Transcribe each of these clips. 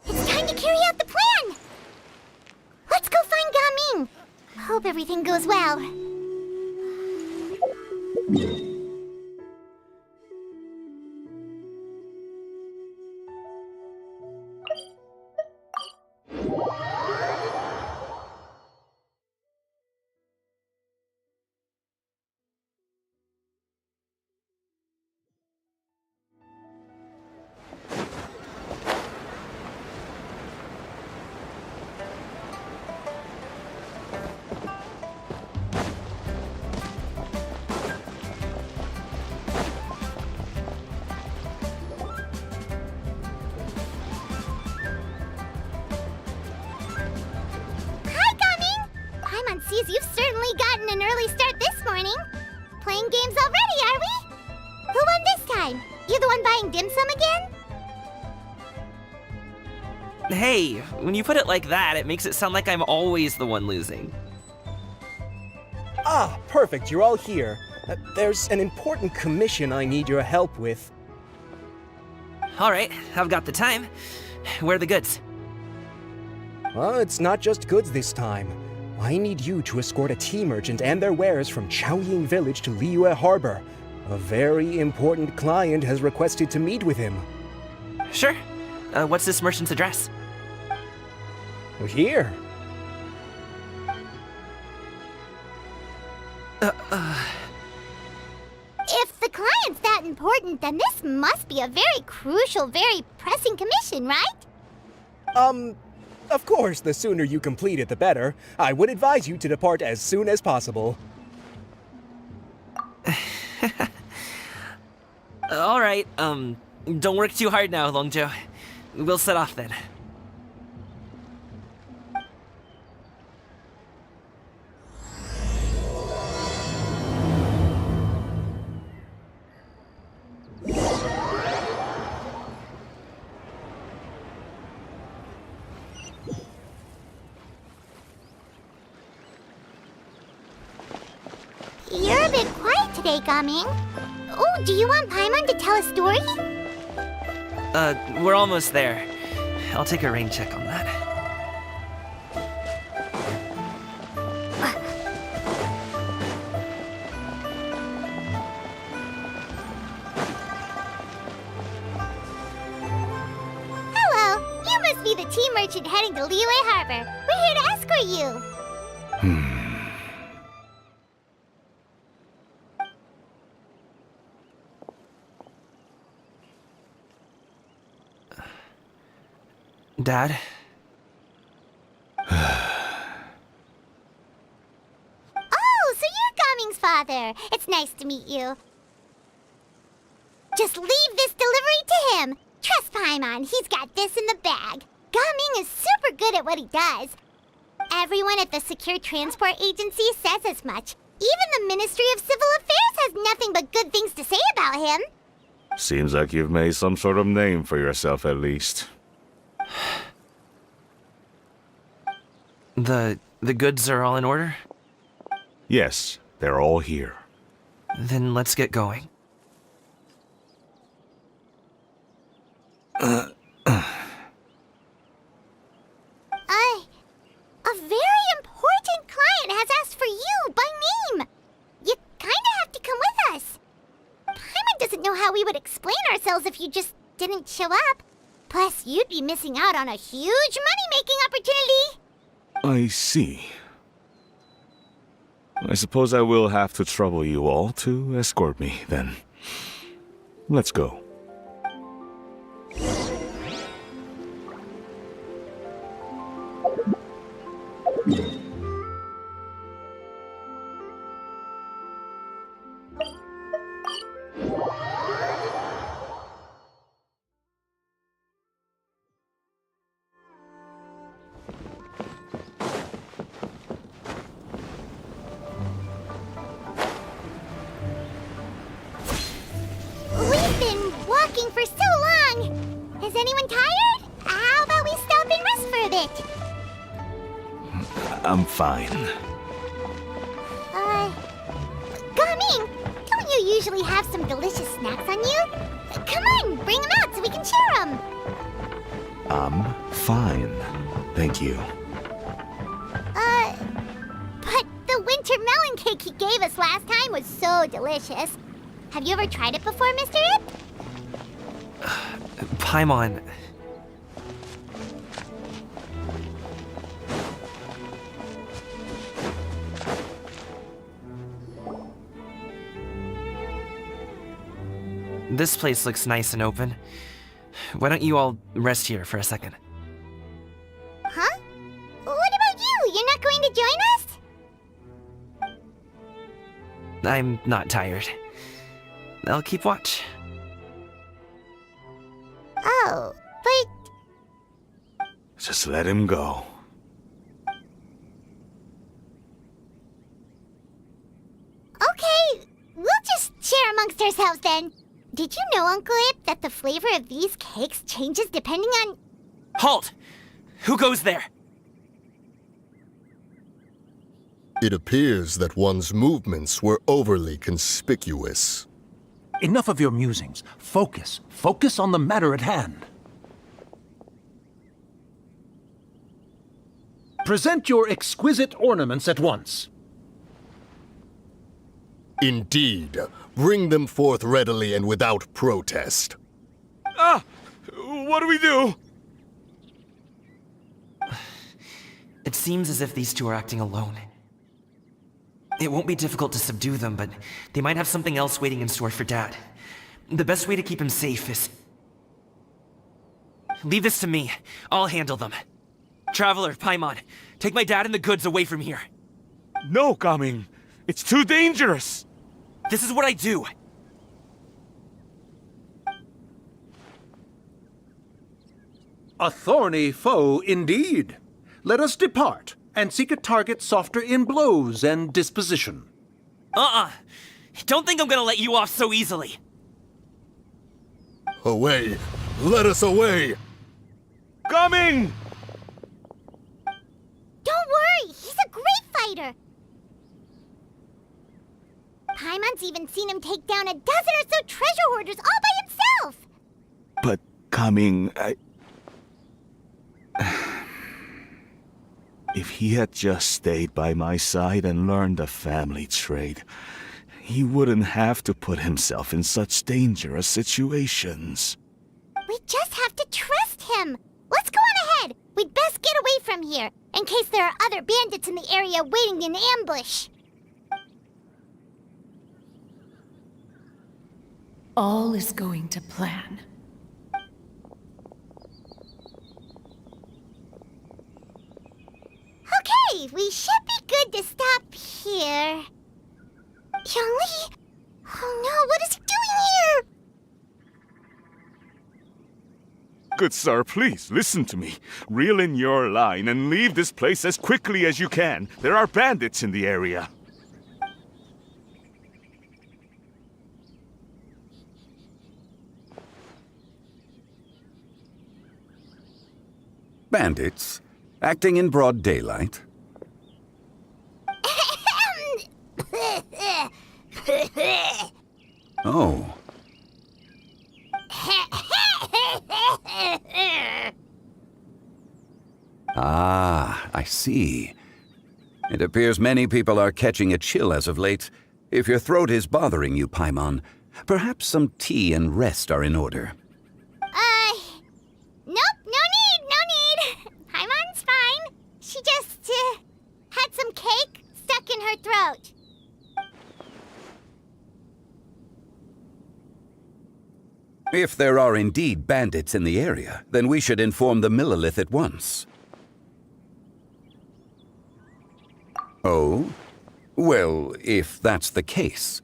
It's time to carry out the plan! Let's go find Gaming! Hope everything goes well. Sees you've certainly gotten an early start this morning. Playing games already, are we? Who won this time? You the one buying dim sum again? Hey, when you put it like that, it makes it sound like I'm always the one losing. Ah, perfect, you're all here. There's an important commission I need your help with. Alright, I've got the time. Where are the goods? Well, it's not just goods this time. I need you to escort a tea merchant and their wares from Chaoying Village to Liyue Harbor. A very important client has requested to meet with him. Sure. What's this merchant's address? Here. If the client's that important, then this must be a very crucial, very pressing commission, right? Of course, the sooner you complete it, the better. I would advise you to depart as soon as possible. Alright, don't work too hard now, Longzhou. We'll set off then. You're a bit quiet today, Gaming. Oh, do you want Paimon to tell a story? We're almost there. I'll take a rain check on that. Hello, you must be the tea merchant heading to Liyue Harbor. We're here to escort you. Dad? Oh, so you're Gaming's father. It's nice to meet you. Just leave this delivery to him. Trust Paimon, he's got this in the bag. Gaming is super good at what he does. Everyone at the Secure Transport Agency says as much. Even the Ministry of Civil Affairs has nothing but good things to say about him. Seems like you've made some sort of name for yourself at least. The goods are all in order? Yes, they're all here. Then let's get going. A very important client has asked for you by name. You kinda have to come with us. Paimon doesn't know how we would explain ourselves if you just didn't show up. Plus, you'd be missing out on a huge money-making opportunity. I see. I suppose I will have to trouble you all to escort me, then. Let's go. talking for so long. Is anyone tired? How about we stop and rest for a bit? I'm fine. Gaming, don't you usually have some delicious snacks on you? Come on, bring them out so we can share them. I'm fine. Thank you. But the winter melon cake he gave us last time was so delicious. Have you ever tried it before, Mr. Ip? Paimon. This place looks nice and open. Why don't you all rest here for a second? Huh? What about you? You're not going to join us? I'm not tired. I'll keep watch. Oh, but... Just let him go. Okay, we'll just share amongst ourselves then. Did you know, Uncle Ip, that the flavor of these cakes changes depending on... Halt! Who goes there? It appears that one's movements were overly conspicuous. Enough of your musings. Focus. Focus on the matter at hand. Present your exquisite ornaments at once. Indeed. Bring them forth readily and without protest. Ah! What do we do? It seems as if these two are acting alone. It won't be difficult to subdue them, but they might have something else waiting in store for Dad. The best way to keep him safe is... Leave this to me. I'll handle them. Traveler, Paimon, take my dad and the goods away from here. No, Gaming. It's too dangerous. This is what I do. A thorny foe indeed. Let us depart and seek a target softer in blows and disposition. Don't think I'm gonna let you off so easily. Away! Let us away! Gaming! Don't worry, he's a great fighter. Paimon's even seen him take down a dozen or so treasure hoarders all by himself. But, Gaming, If he had just stayed by my side and learned the family trade, he wouldn't have to put himself in such dangerous situations. We just have to trust him. Let's go on ahead. We'd best get away from here, in case there are other bandits in the area waiting in ambush. All is going to plan. Okay, we should be good to stop here. Youngli? Oh no, what is he doing here? Good sir, please, listen to me. Reel in your line and leave this place as quickly as you can. There are bandits in the area. Bandits? Acting in broad daylight? Oh. Ah, I see. It appears many people are catching a chill as of late. If your throat is bothering you, Paimon, perhaps some tea and rest are in order. Nope, no need. Paimon's fine. She just, had some cake stuck in her throat. If there are indeed bandits in the area, then we should inform the Millelith at once. Oh? Well, if that's the case,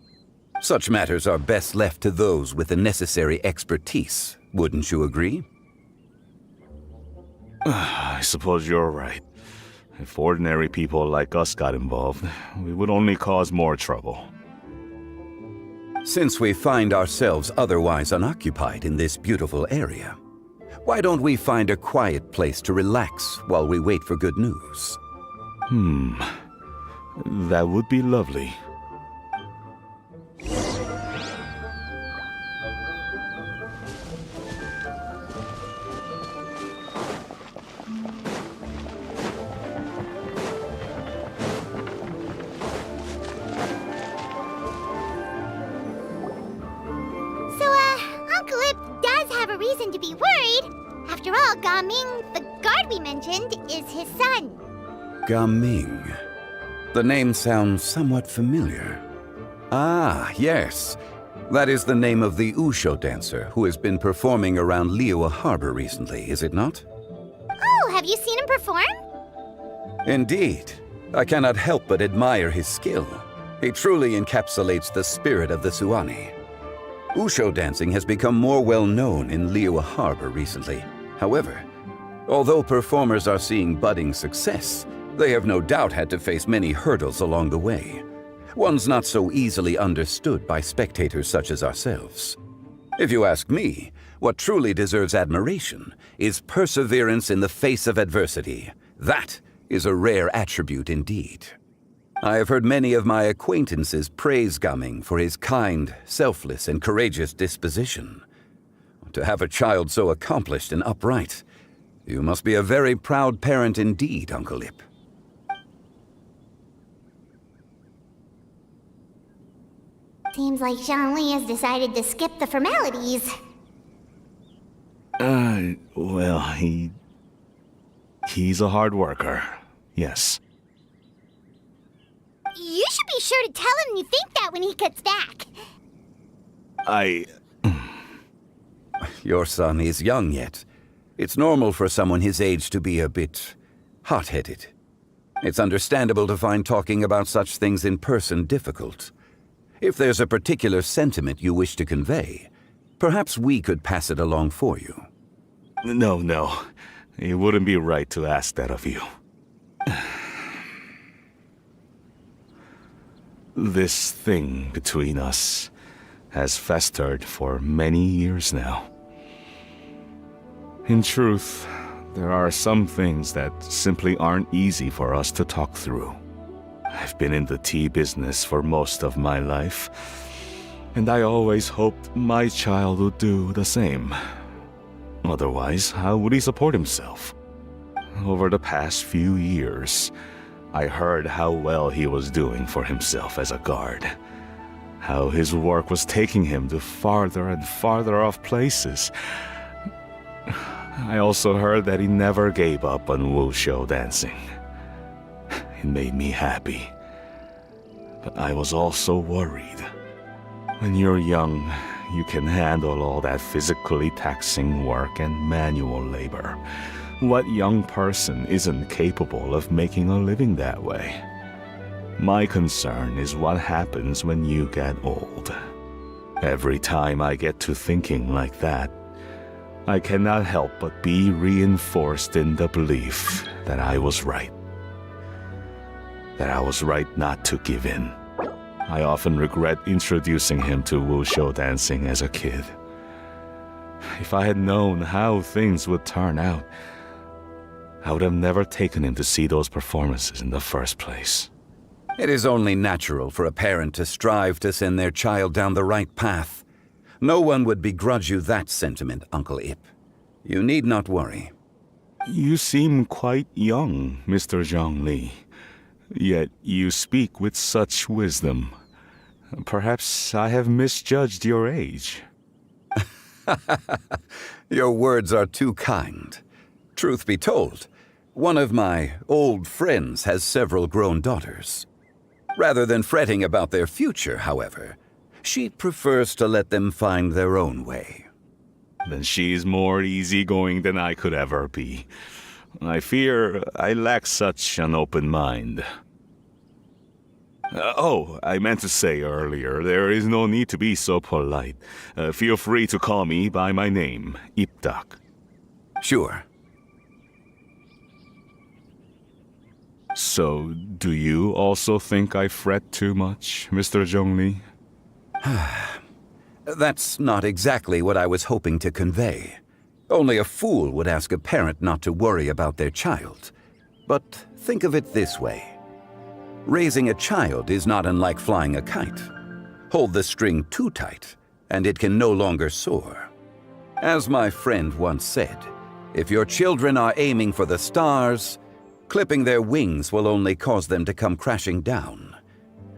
such matters are best left to those with the necessary expertise, wouldn't you agree? I suppose you're right. If ordinary people like us got involved, we would only cause more trouble. Since we find ourselves otherwise unoccupied in this beautiful area, why don't we find a quiet place to relax while we wait for good news? That would be lovely. Uncle Ip does have a reason to be worried. After all, Gaming, the guard we mentioned, is his son. Gaming. The name sounds somewhat familiar. Ah, yes. That is the name of the Usho dancer who has been performing around Liyue Harbor recently, is it not? Oh, have you seen him perform? Indeed. I cannot help but admire his skill. He truly encapsulates the spirit of the Suani. Usho dancing has become more well known in Liyue Harbor recently. However, although performers are seeing budding success, they have no doubt had to face many hurdles along the way. Ones not so easily understood by spectators such as ourselves. If you ask me, what truly deserves admiration is perseverance in the face of adversity. That is a rare attribute indeed. I have heard many of my acquaintances praise Gaming for his kind, selfless, and courageous disposition. To have a child so accomplished and upright, you must be a very proud parent indeed, Uncle Ip. Seems like Zhongli has decided to skip the formalities. Well, he's a hard worker. Yes. You should be sure to tell him you think that when he gets back. Your son is young yet. It's normal for someone his age to be a bit hot-headed. It's understandable to find talking about such things in person difficult. If there's a particular sentiment you wish to convey, perhaps we could pass it along for you. No. It wouldn't be right to ask that of you. This thing between us has festered for many years now. In truth, there are some things that simply aren't easy for us to talk through. I've been in the tea business for most of my life, and I always hoped my child would do the same. Otherwise, how would he support himself? Over the past few years, I heard how well he was doing for himself as a guard. How his work was taking him to farther and farther off places. I also heard that he never gave up on wushou dancing. It made me happy. But I was also worried. When you're young, you can handle all that physically taxing work and manual labor. What young person isn't capable of making a living that way? My concern is what happens when you get old. Every time I get to thinking like that, I cannot help but be reinforced in the belief that I was right. That I was right not to give in. I often regret introducing him to wushou dancing as a kid. If I had known how things would turn out, I would have never taken him to see those performances in the first place. It is only natural for a parent to strive to send their child down the right path. No one would begrudge you that sentiment, Uncle Ip. You need not worry. You seem quite young, Mr. Zhongli. Yet you speak with such wisdom. Perhaps I have misjudged your age. Your words are too kind. Truth be told, one of my old friends has several grown daughters. Rather than fretting about their future, however, she prefers to let them find their own way. Then she's more easygoing than I could ever be. I fear I lack such an open mind. I meant to say earlier, there is no need to be so polite. Feel free to call me by my name, Ipdak. Sure. So, do you also think I fret too much, Mr. Zhongli? That's not exactly what I was hoping to convey. Only a fool would ask a parent not to worry about their child. But think of it this way. Raising a child is not unlike flying a kite. Hold the string too tight, and it can no longer soar. As my friend once said, if your children are aiming for the stars, clipping their wings will only cause them to come crashing down.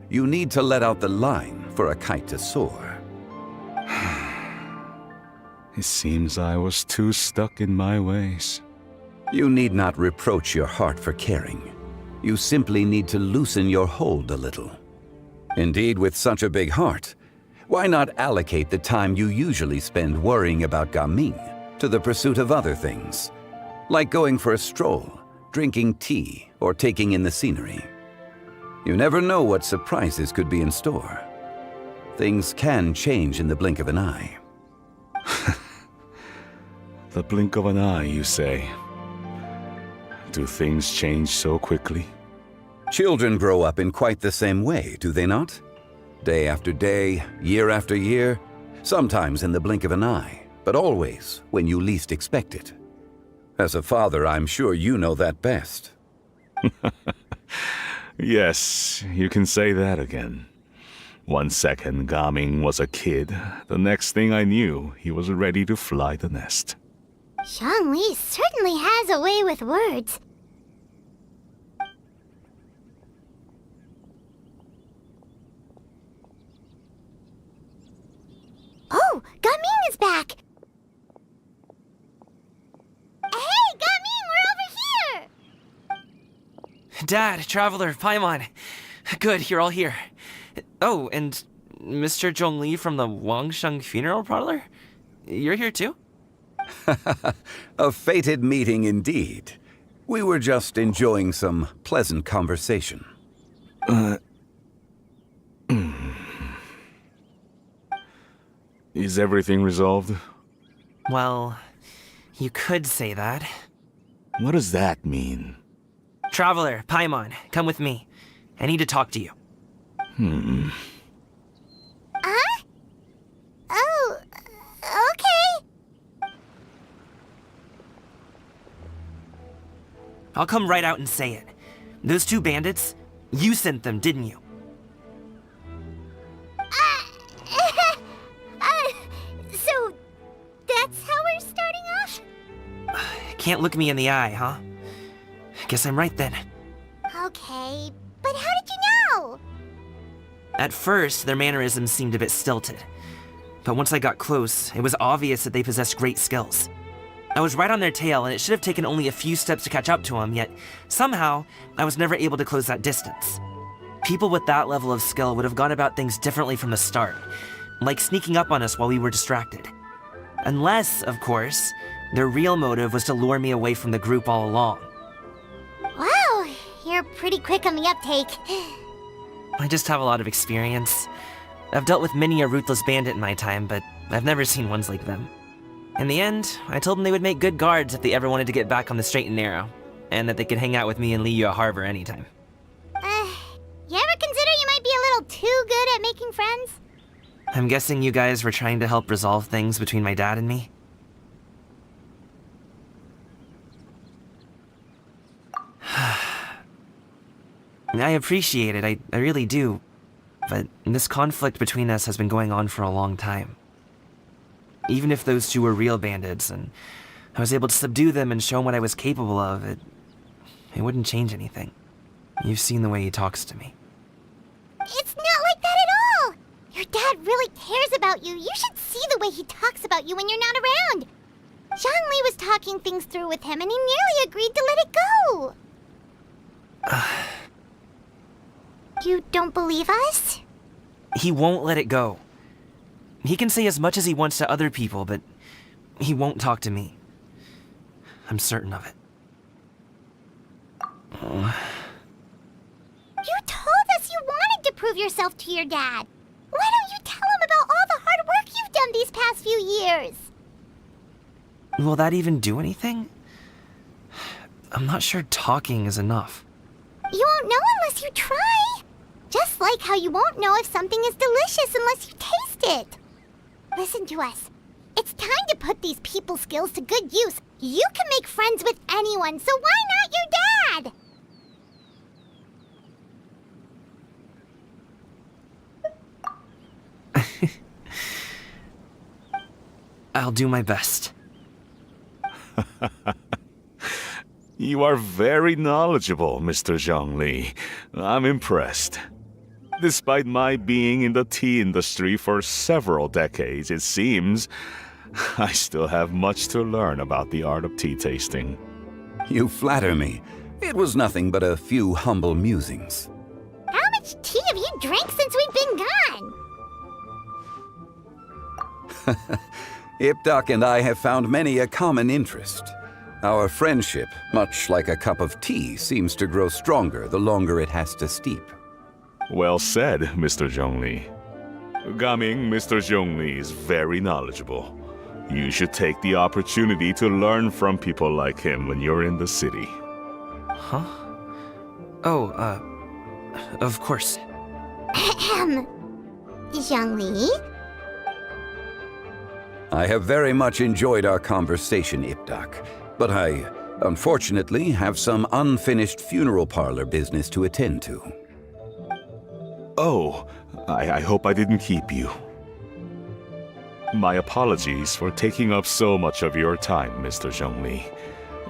You need to let out the line for a kite to soar. It seems I was too stuck in my ways. You need not reproach your heart for caring. You simply need to loosen your hold a little. Indeed, with such a big heart, why not allocate the time you usually spend worrying about Gaming to the pursuit of other things, like going for a stroll, drinking tea, or taking in the scenery? You never know what surprises could be in store. Things can change in the blink of an eye. The blink of an eye, you say? Do things change so quickly? Children grow up in quite the same way, do they not? Day after day, year after year, sometimes in the blink of an eye, but always when you least expect it. As a father, I'm sure you know that best. Yes, you can say that again. 1 second Gaming was a kid, the next thing I knew, he was ready to fly the nest. Zhongli certainly has a way with words. Oh, Gaming is back! Hey, Gaming, we're over here! Dad, Traveler, Paimon. Good, you're all here. Oh, and Mr. Zhongli from the Wangsheng Funeral Parlor? You're here too? A fated meeting indeed. We were just enjoying some pleasant conversation. Is everything resolved? Well, you could say that. What does that mean? Traveler, Paimon, come with me. I need to talk to you. Huh? Oh, okay. I'll come right out and say it. Those two bandits, you sent them, didn't you? So that's how we're starting off? Can't look me in the eye, huh? Guess I'm right then. Okay, but how did you know? At first, their mannerisms seemed a bit stilted. But once I got close, it was obvious that they possessed great skills. I was right on their tail, and it should have taken only a few steps to catch up to them, yet somehow, I was never able to close that distance. People with that level of skill would have gone about things differently from the start, like sneaking up on us while we were distracted. Unless, of course, their real motive was to lure me away from the group all along. Wow, you're pretty quick on the uptake. I just have a lot of experience. I've dealt with many a ruthless bandit in my time, but I've never seen ones like them. In the end, I told them they would make good guards if they ever wanted to get back on the straight and narrow, and that they could hang out with me in Liyue Harbor anytime. You ever consider you might be a little too good at making friends? I'm guessing you guys were trying to help resolve things between my dad and me? I appreciate it, I really do. But this conflict between us has been going on for a long time. Even if those two were real bandits, and I was able to subdue them and show him what I was capable of, it wouldn't change anything. You've seen the way he talks to me. It's not like that at all! Your dad really cares about you. You should see the way he talks about you when you're not around. Zhongli was talking things through with him, and he nearly agreed to let it go. You don't believe us? He won't let it go. He can say as much as he wants to other people, but he won't talk to me. I'm certain of it. You told us you wanted to prove yourself to your dad. Why don't you tell him about all the hard work you've done these past few years? Will that even do anything? I'm not sure talking is enough. You won't know unless you try. Just like how you won't know if something is delicious unless you taste it. Listen to us. It's time to put these people skills to good use. You can make friends with anyone, so why not your dad? I'll do my best. You are very knowledgeable, Mr. Zhongli. I'm impressed. Despite my being in the tea industry for several decades, it seems I still have much to learn about the art of tea tasting. You flatter me. It was nothing but a few humble musings. How much tea have you drank since we've been gone? Ipdak and I have found many a common interest. Our friendship, much like a cup of tea, seems to grow stronger the longer it has to steep. Well said, Mr. Zhongli. Gaming, Mr. Zhongli is very knowledgeable. You should take the opportunity to learn from people like him when you're in the city. Huh? Oh, of course. Ahem. Zhongli? I have very much enjoyed our conversation, Ipdak, but I, unfortunately, have some unfinished funeral parlor business to attend to. Oh, I hope I didn't keep you. My apologies for taking up so much of your time, Mr. Zhongli.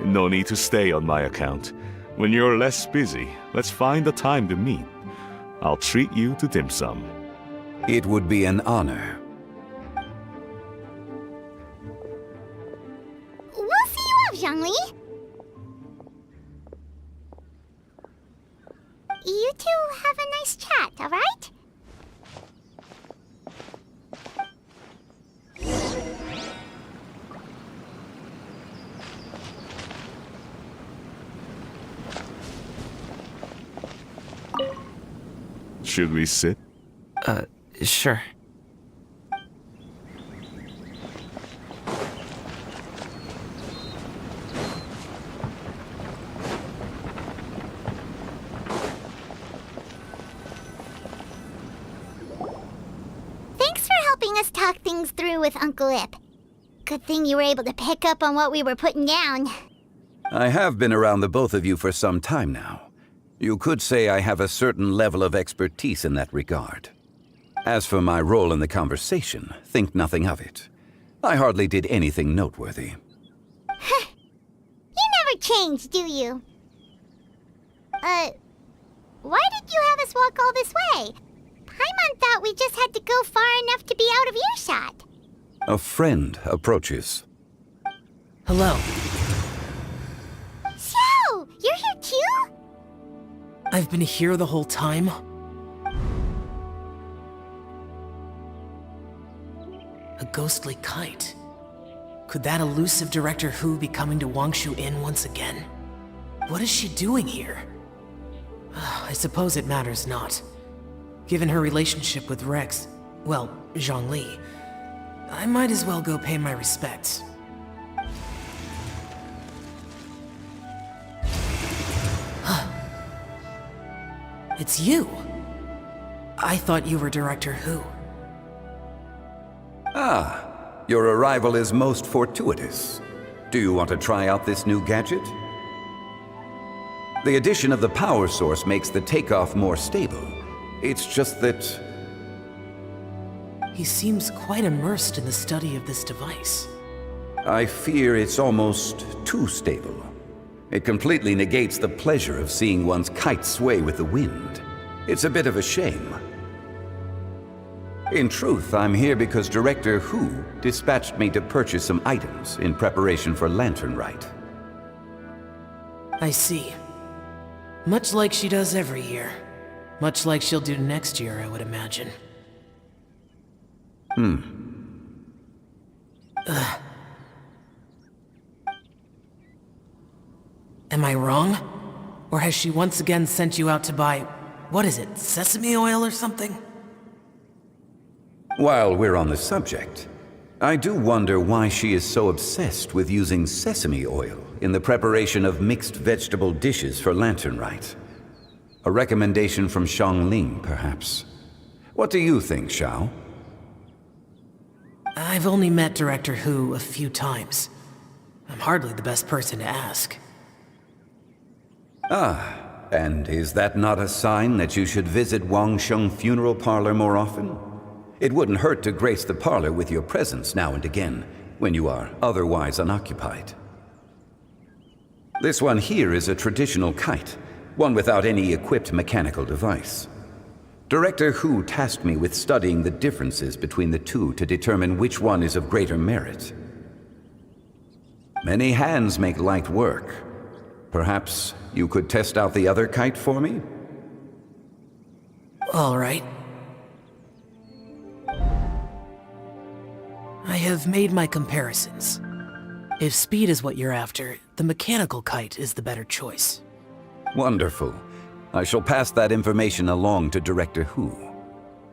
No need to stay on my account. When you're less busy, let's find a time to meet. I'll treat you to dim sum. It would be an honor. We'll see you off, Zhongli. You two have a nice chat, all right? Should we sit? Sure. Thanks for helping us talk things through with Uncle Ip. Good thing you were able to pick up on what we were putting down. I have been around the both of you for some time now. You could say I have a certain level of expertise in that regard. As for my role in the conversation, think nothing of it. I hardly did anything noteworthy. You never change, do you? Why did you have us walk all this way? Paimon thought we just had to go far enough to be out of earshot. A friend approaches. Hello. So, you're here too? I've been here the whole time? A ghostly kite. Could that elusive Director Hu be coming to Wangshu Inn once again? What is she doing here? I suppose it matters not. Given her relationship with Rex, well, Zhongli, I might as well go pay my respects. It's you! I thought you were Director Hu. Ah, your arrival is most fortuitous. Do you want to try out this new gadget? The addition of the power source makes the takeoff more stable. It's just that... He seems quite immersed in the study of this device. I fear it's almost too stable. It completely negates the pleasure of seeing one's kite sway with the wind. It's a bit of a shame. In truth, I'm here because Director Hu dispatched me to purchase some items in preparation for Lantern Rite. I see. Much like she does every year. Much like she'll do next year, I would imagine. Am I wrong? Or has she once again sent you out to buy, what is it, sesame oil or something? While we're on the subject, I do wonder why she is so obsessed with using sesame oil in the preparation of mixed vegetable dishes for Lantern Rite. A recommendation from Xiangling, perhaps. What do you think, Xiao? I've only met Director Hu a few times. I'm hardly the best person to ask. And is that not a sign that you should visit Wangsheng Funeral Parlor more often? It wouldn't hurt to grace the parlor with your presence now and again, when you are otherwise unoccupied. This one here is a traditional kite, one without any equipped mechanical device. Director Hu tasked me with studying the differences between the two to determine which one is of greater merit. Many hands make light work. Perhaps you could test out the other kite for me? All right. I have made my comparisons. If speed is what you're after, the mechanical kite is the better choice. Wonderful. I shall pass that information along to Director Hu.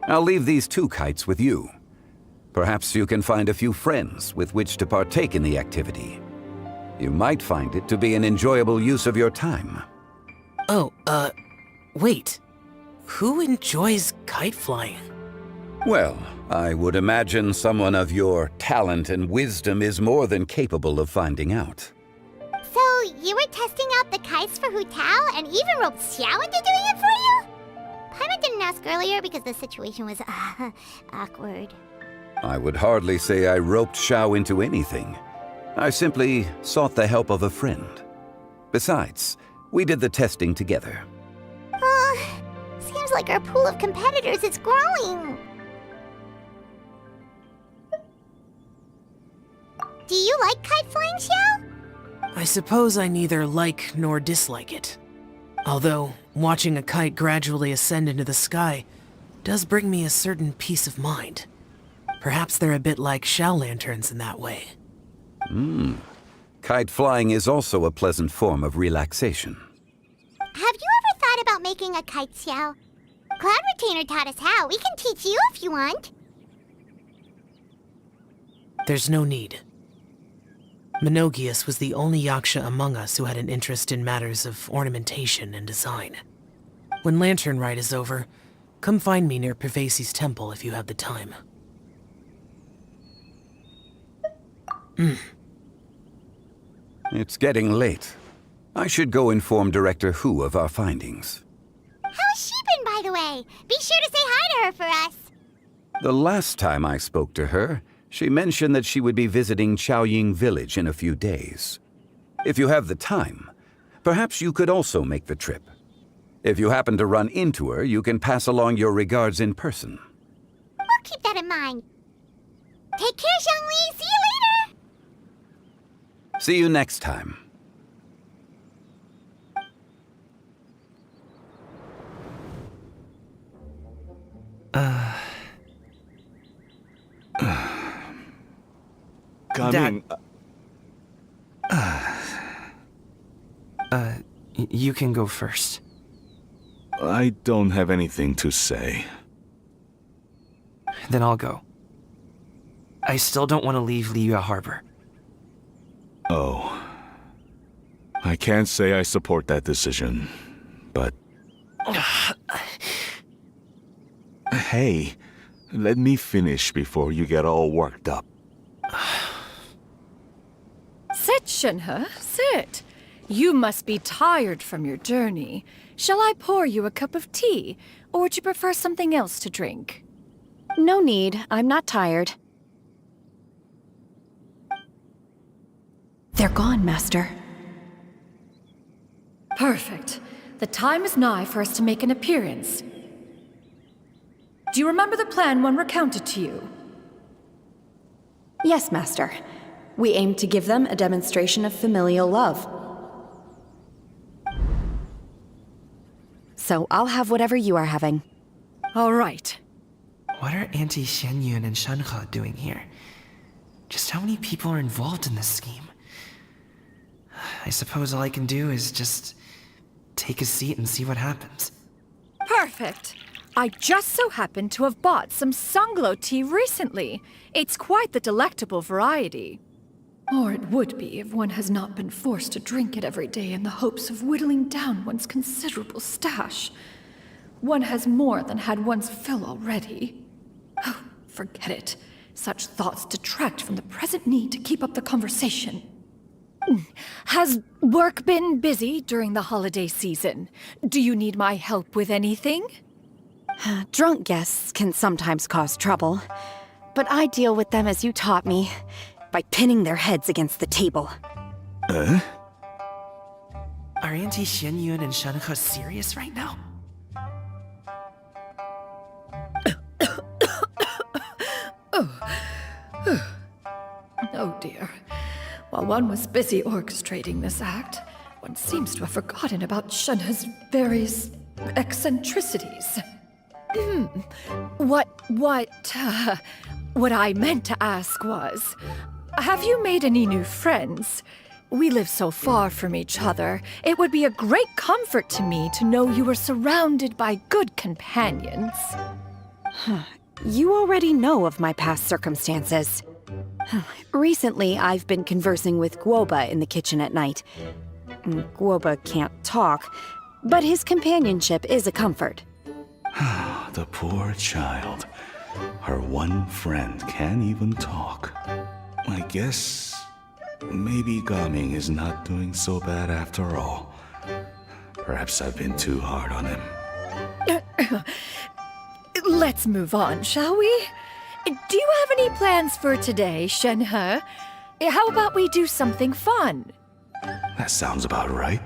I'll leave these 2 kites with you. Perhaps you can find a few friends with which to partake in the activity. You might find it to be an enjoyable use of your time. Oh, wait. Who enjoys kite flying? Well, I would imagine someone of your talent and wisdom is more than capable of finding out. So, you were testing out the kites for Hu Tao and even roped Xiao into doing it for you? Paimon didn't ask earlier because the situation was, awkward. I would hardly say I roped Xiao into anything. I simply sought the help of a friend. Besides, we did the testing together. Seems like our pool of competitors is growing. Do you like kite flying, Xiao? I suppose I neither like nor dislike it. Although, watching a kite gradually ascend into the sky does bring me a certain peace of mind. Perhaps they're a bit like Xiao lanterns in that way. Kite flying is also a pleasant form of relaxation. Have you ever thought about making a kite, Xiao? Cloud Retainer taught us how. We can teach you if you want. There's no need. Menogias was the only Yaksha among us who had an interest in matters of ornamentation and design. When Lantern Rite is over, come find me near Pervasi's temple if you have the time. It's getting late. I should go inform Director Hu of our findings. How's she been, by the way? Be sure to say hi to her for us. The last time I spoke to her, she mentioned that she would be visiting Chaoying Village in a few days. If you have the time, perhaps you could also make the trip. If you happen to run into her, you can pass along your regards in person. We'll keep that in mind. Take care, Zhongli. See you later. See you next time. Coming. You can go first. I don't have anything to say. Then I'll go. I still don't want to leave Liyue Harbor. Oh. I can't say I support that decision, but... Hey, let me finish before you get all worked up. Sit, Shenhe, sit. You must be tired from your journey. Shall I pour you a cup of tea, or would you prefer something else to drink? No need. I'm not tired. They're gone, Master. Perfect. The time is nigh for us to make an appearance. Do you remember the plan one recounted to you? Yes, Master. We aim to give them a demonstration of familial love. So I'll have whatever you are having. All right. What are Auntie Xianyun and Shenhe doing here? Just how many people are involved in this scheme? I suppose all I can do is just take a seat and see what happens. Perfect. I just so happen to have bought some Sunglow tea recently. It's quite the delectable variety. Or it would be if one has not been forced to drink it every day in the hopes of whittling down one's considerable stash. One has more than had one's fill already. Oh, forget it. Such thoughts detract from the present need to keep up the conversation. Has work been busy during the holiday season? Do you need my help with anything? Drunk guests can sometimes cause trouble, but I deal with them as you taught me, by pinning their heads against the table. Are Auntie Xianyun and Shenhe serious right now? Oh dear. While one was busy orchestrating this act, one seems to have forgotten about Shenhe's various eccentricities. What I meant to ask was, have you made any new friends? We live so far from each other, it would be a great comfort to me to know you were surrounded by good companions. You already know of my past circumstances. Recently, I've been conversing with Guoba in the kitchen at night. Guoba can't talk, but his companionship is a comfort. The poor child. Her one friend can't even talk. I guess maybe Gaming is not doing so bad after all. Perhaps I've been too hard on him. Let's move on, shall we? Do you have any plans for today, Shenhe? How about we do something fun? That sounds about right.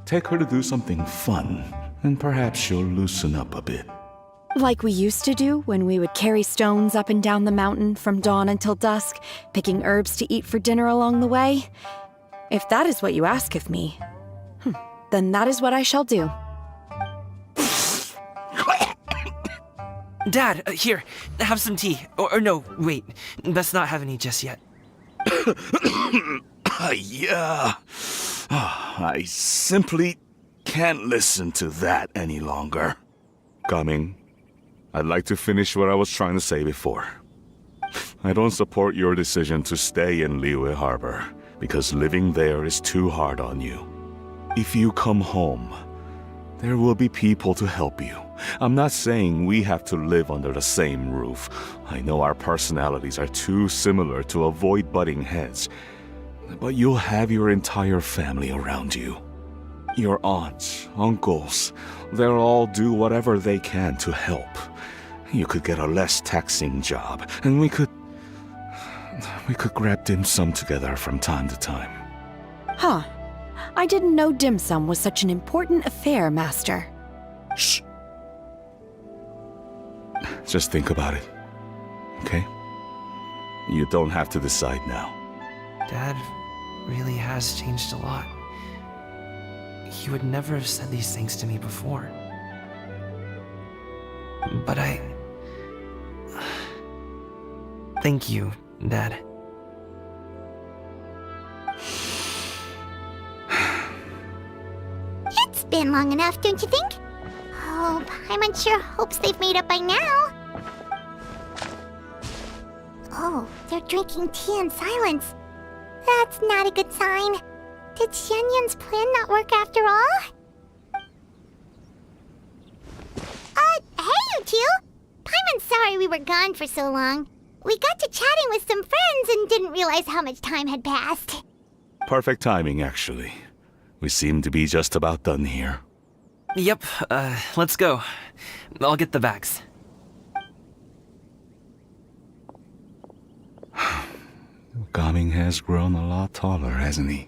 Take her to do something fun, and perhaps she'll loosen up a bit. Like we used to do when we would carry stones up and down the mountain from dawn until dusk, picking herbs to eat for dinner along the way. If that is what you ask of me, then that is what I shall do. Dad, here, have some tea. Or no, wait, best not have any just yet. Yeah. I simply can't listen to that any longer. Coming. I'd like to finish what I was trying to say before. I don't support your decision to stay in Liyue Harbor, because living there is too hard on you. If you come home, there will be people to help you. I'm not saying we have to live under the same roof. I know our personalities are too similar to avoid butting heads. But you'll have your entire family around you. Your aunts, uncles, they'll all do whatever they can to help. You could get a less taxing job, and we could grab dim sum together from time to time. Huh. I didn't know dim sum was such an important affair, Master. Shh. Just think about it, okay? You don't have to decide now. Dad really has changed a lot. He would never have said these things to me before. But thank you, Dad. It's been long enough, don't you think? Oh, Paimon sure hopes they've made up by now. Oh, they're drinking tea in silence. That's not a good sign. Did Xianyun's plan not work after all? Hey, you two! Paimon's sorry we were gone for so long. We got to chatting with some friends and didn't realize how much time had passed. Perfect timing, actually. We seem to be just about done here. Yep, let's go. I'll get the bags. Gaming has grown a lot taller, hasn't he?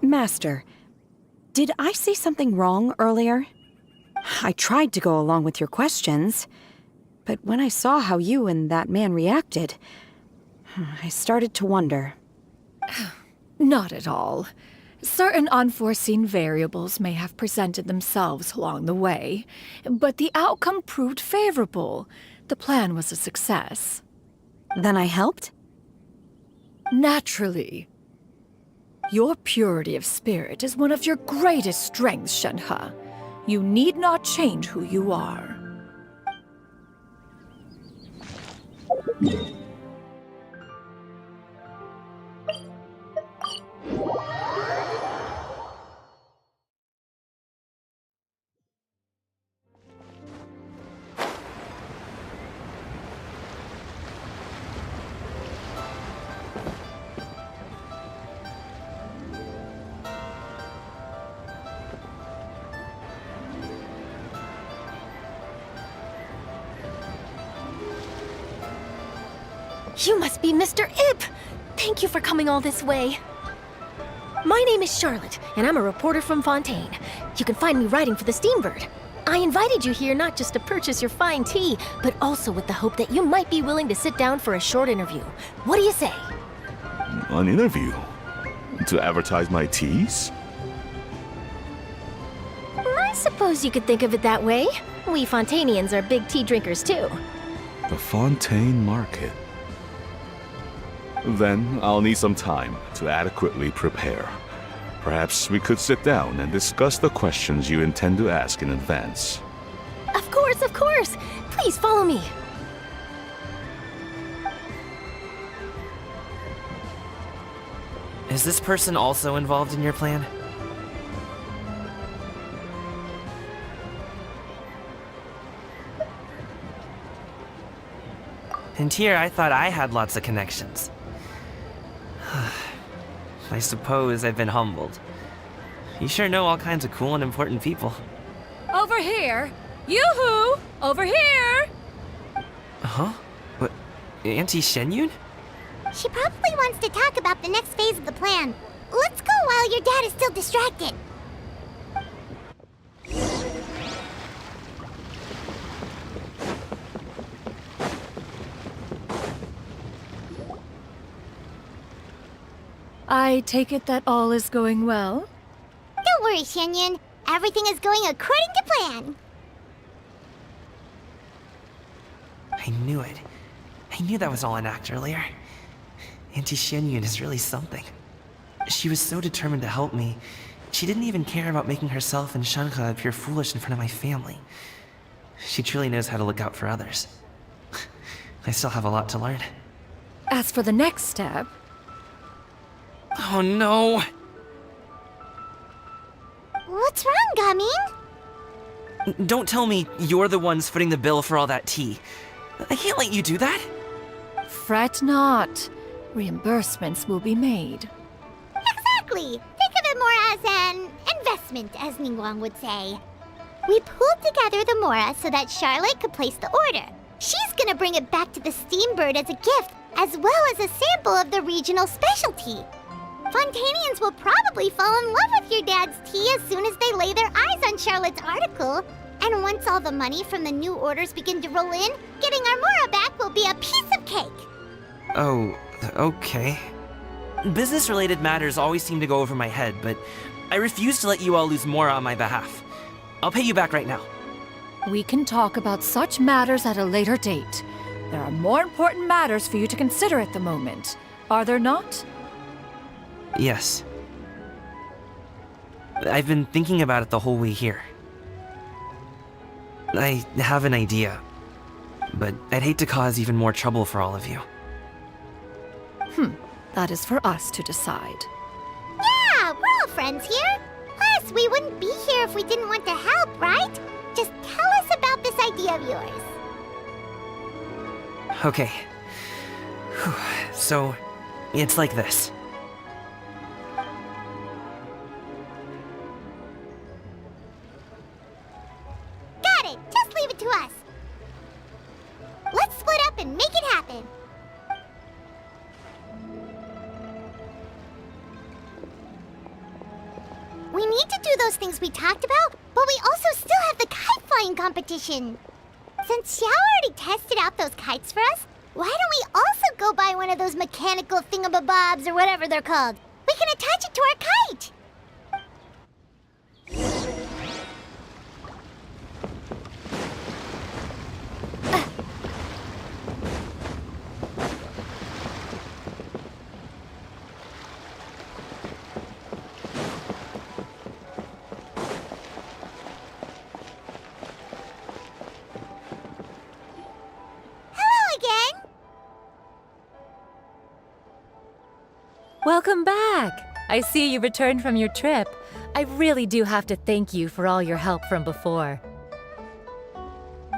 Master, did I say something wrong earlier? I tried to go along with your questions, but when I saw how you and that man reacted, I started to wonder. Not at all. Certain unforeseen variables may have presented themselves along the way, but the outcome proved favorable. The plan was a success. Then I helped? Naturally. Your purity of spirit is one of your greatest strengths, Shenhe. You need not change who you are. You must be Mr. Ip! Thank you for coming all this way. My name is Charlotte, and I'm a reporter from Fontaine. You can find me writing for the Steambird. I invited you here not just to purchase your fine tea, but also with the hope that you might be willing to sit down for a short interview. What do you say? An interview? To advertise my teas? I suppose you could think of it that way. We Fontainians are big tea drinkers too. The Fontaine Market. Then I'll need some time to adequately prepare. Perhaps we could sit down and discuss the questions you intend to ask in advance. Of course, of course! Please follow me. Is this person also involved in your plan? And here I thought I had lots of connections. I suppose I've been humbled. You sure know all kinds of cool and important people. Over here! Yoo-hoo! Over here! Huh? What? Auntie Shenyun? She probably wants to talk about the next phase of the plan. Let's go while your dad is still distracted. I take it that all is going well? Don't worry, Shenyun. Everything is going according to plan. I knew it. I knew that was all an act earlier. Auntie Shenyun is really something. She was so determined to help me. She didn't even care about making herself and Shanka appear foolish in front of my family. She truly knows how to look out for others. I still have a lot to learn. As for the next step... Oh no! What's wrong, Gamin? Don't tell me you're the ones footing the bill for all that tea. I can't let you do that. Fret not. Reimbursements will be made. Exactly. Think of it more as an investment, as Ningguang would say. We pooled together the Mora so that Charlotte could place the order. She's gonna bring it back to the Steambird as a gift, as well as a sample of the regional specialty. Fontainians will probably fall in love with your dad's tea as soon as they lay their eyes on Charlotte's article. And once all the money from the new orders begin to roll in, getting our Mora back will be a piece of cake. Oh, okay. Business-related matters always seem to go over my head, but I refuse to let you all lose more on my behalf. I'll pay you back right now. We can talk about such matters at a later date. There are more important matters for you to consider at the moment, are there not? Yes. I've been thinking about it the whole way here. I have an idea, but I'd hate to cause even more trouble for all of you. That is for us to decide. Yeah, we're all friends here. Plus, we wouldn't be here if we didn't want to help, right? Just tell us about this idea of yours. Okay. Whew. So, it's like this. Got it. Just leave it to us. Let's split up and make it happen. We need to do those things we talked about, but we also still have the kite flying competition. Since Xiao already tested out those kites for us, why don't we also go buy one of those mechanical thingamabobs or whatever they're called? We can attach it to our kite. Welcome back! I see you returned from your trip. I really do have to thank you for all your help from before.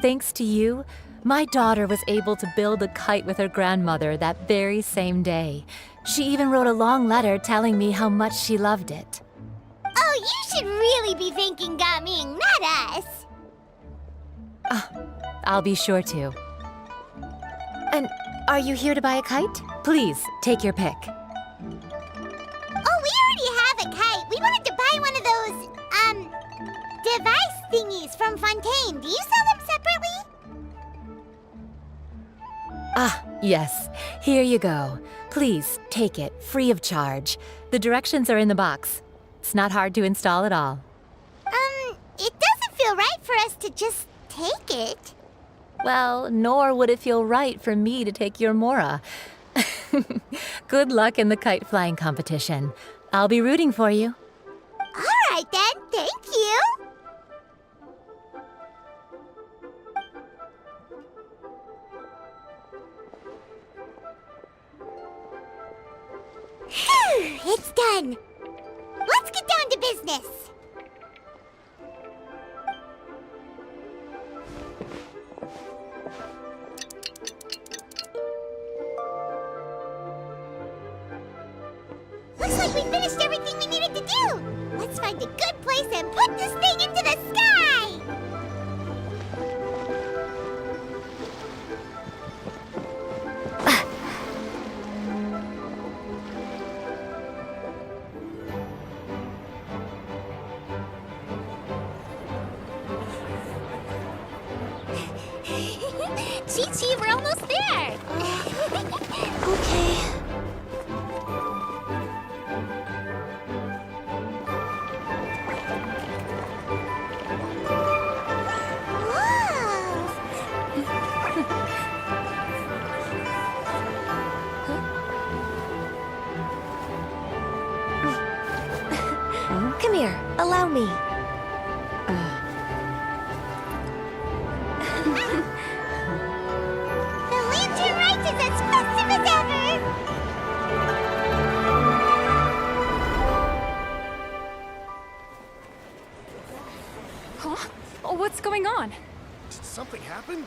Thanks to you, my daughter was able to build a kite with her grandmother that very same day. She even wrote a long letter telling me how much she loved it. Oh, you should really be thanking Gaming, not us. I'll be sure to. And are you here to buy a kite? Please, take your pick. Oh, we already have a kite. We wanted to buy one of those, device thingies from Fontaine. Do you sell them separately? Yes. Here you go. Please, take it, free of charge. The directions are in the box. It's not hard to install at all. It doesn't feel right for us to just take it. Well, nor would it feel right for me to take your Mora. Good luck in the kite flying competition. I'll be rooting for you. All right then, thank you. Phew, it's done. Let's get down to business. Looks like we finished everything we needed to do. Let's find a good place and put this thing into the sky. Chi-Chi, we're almost there. Okay. Come here, allow me. The lantern rite is as festive as ever! Huh? What's going on? Did something happen?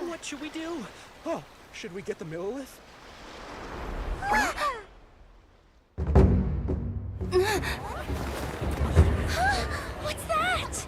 What should we do? Oh, should we get the Millilith? What's that?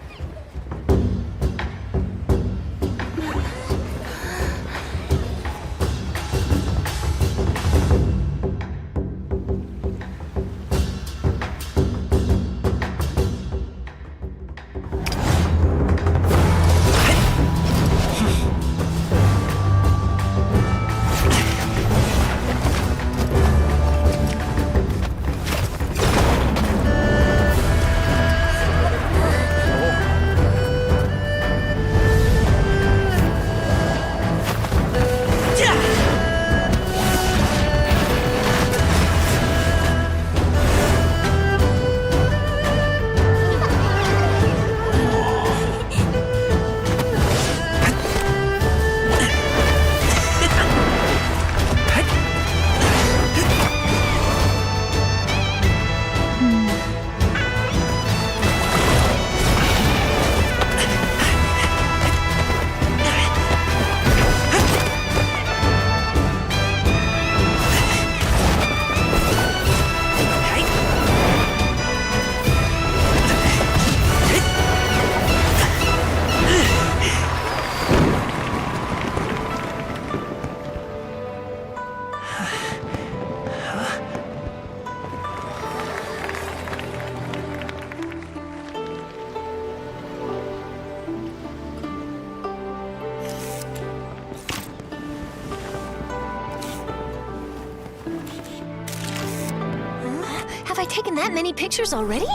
Have I taken that many pictures already?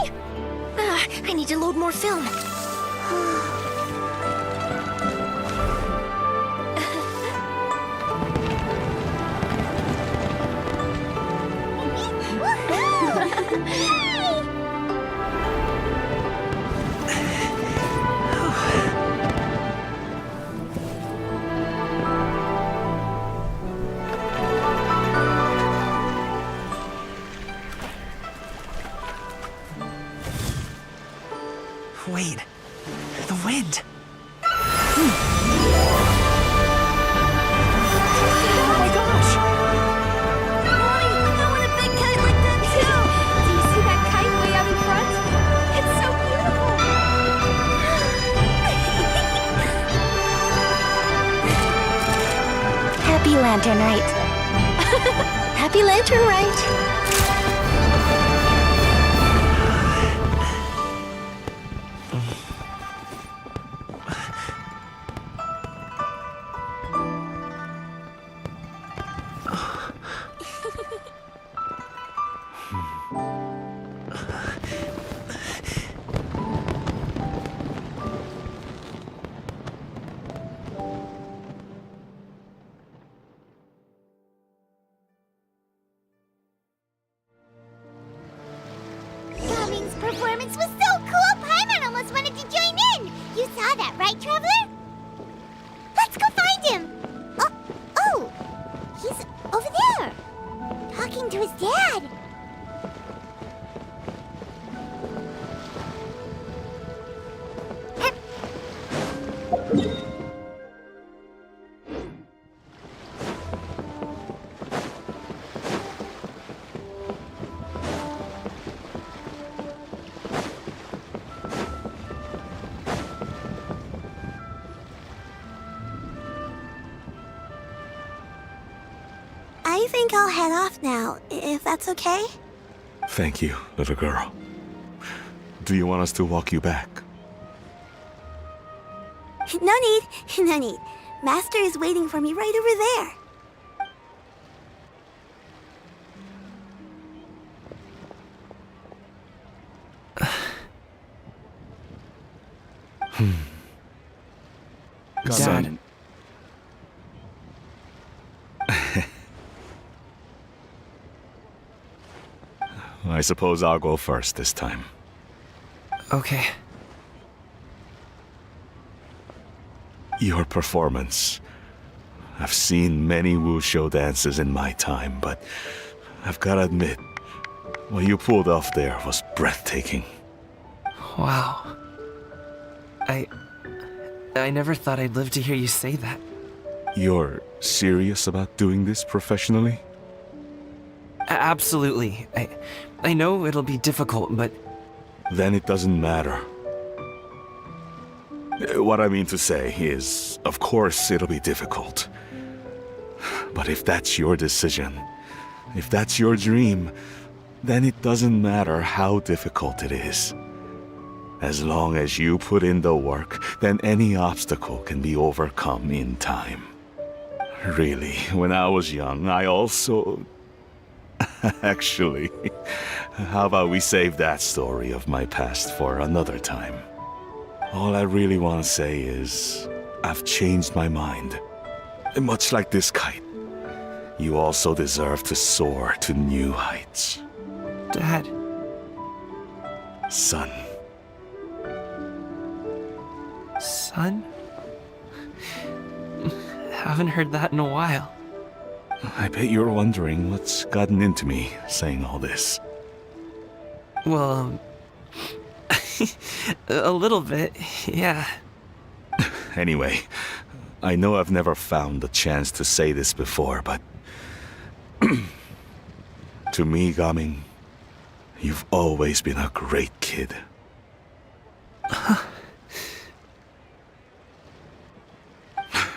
I need to load more film. Oh my gosh! Mommy, I want a big kite like that too! Do you see that kite way out in front? It's so beautiful! Happy Lantern Rite. Happy Lantern Rite! Gaming's performance was so cool, Paimon almost wanted to join in! You saw that, right, Traveler? Let's go find him! Oh! He's over there! Talking to his dad! I think I'll head off now, if that's okay. Thank you, little girl. Do you want us to walk you back? No need, no need. Master is waiting for me right over there. Dad. I suppose I'll go first this time. Okay. Your performance. I've seen many wushou dances in my time, but I've gotta admit, what you pulled off there was breathtaking. Wow. I never thought I'd live to hear you say that. You're serious about doing this professionally? Absolutely. I know it'll be difficult, but... Then it doesn't matter. What I mean to say is, of course it'll be difficult. But if that's your decision, if that's your dream, then it doesn't matter how difficult it is. As long as you put in the work, then any obstacle can be overcome in time. Really, when I was young, I also... Actually, how about we save that story of my past for another time? All I really want to say is, I've changed my mind. Much like this kite, you also deserve to soar to new heights. Dad. Son. Son? Haven't heard that in a while. I bet you're wondering what's gotten into me saying all this. Well, a little bit, yeah. Anyway, I know I've never found the chance to say this before, but... to me, Gaming, you've always been a great kid.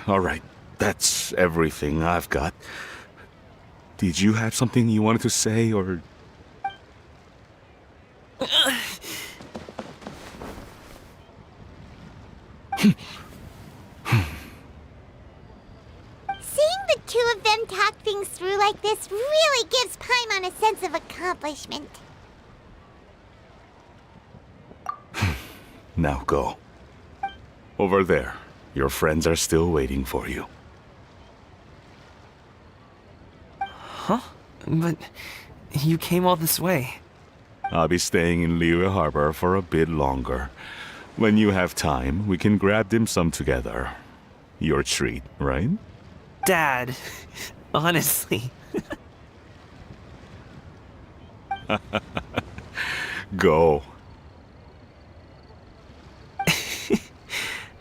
Alright, that's everything I've got. Did you have something you wanted to say, or... Seeing the two of them talk things through like this really gives Paimon a sense of accomplishment. Now go. Over there. Your friends are still waiting for you. Huh? But you came all this way. I'll be staying in Liyue Harbor for a bit longer. When you have time, we can grab dim sum together. Your treat, right? Dad, honestly. Go.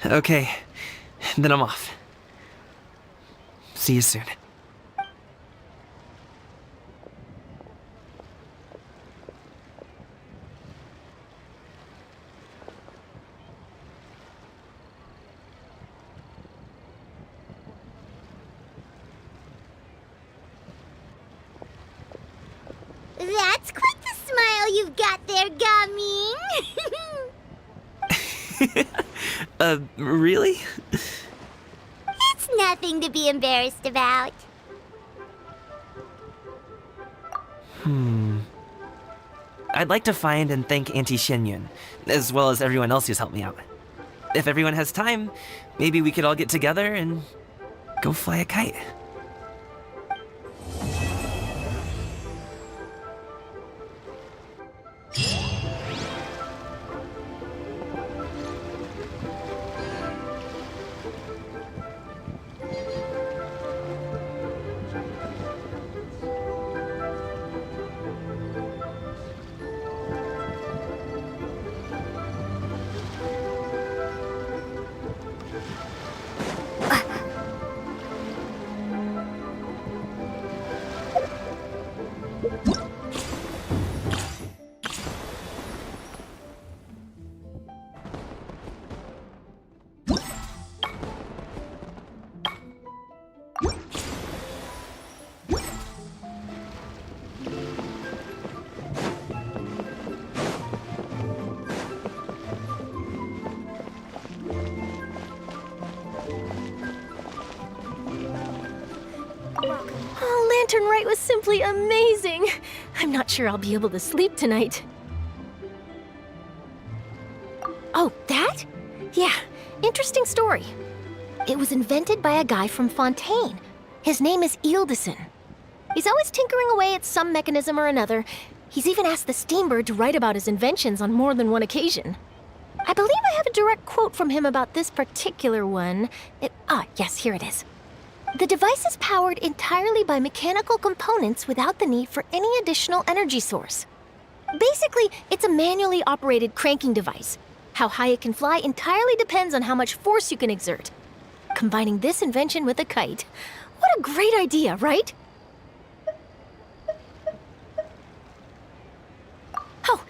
Okay, Then I'm off. See you soon. That's quite the smile you've got there, Gaming. Really? It's nothing to be embarrassed about. I'd like to find and thank Auntie Xianyun, as well as everyone else who's helped me out. If everyone has time, maybe we could all get together and go fly a kite. Oh, Lantern Rite was simply amazing. I'm not sure I'll be able to sleep tonight. Oh, that? Yeah, interesting story. It was invented by a guy from Fontaine. His name is Ildison. He's always tinkering away at some mechanism or another. He's even asked the Steambird to write about his inventions on more than one occasion. I believe I have a direct quote from him about this particular one. Yes, here it is. The device is powered entirely by mechanical components without the need for any additional energy source. Basically, it's a manually operated cranking device. How high it can fly entirely depends on how much force you can exert. Combining this invention with a kite. What a great idea, right? Oh,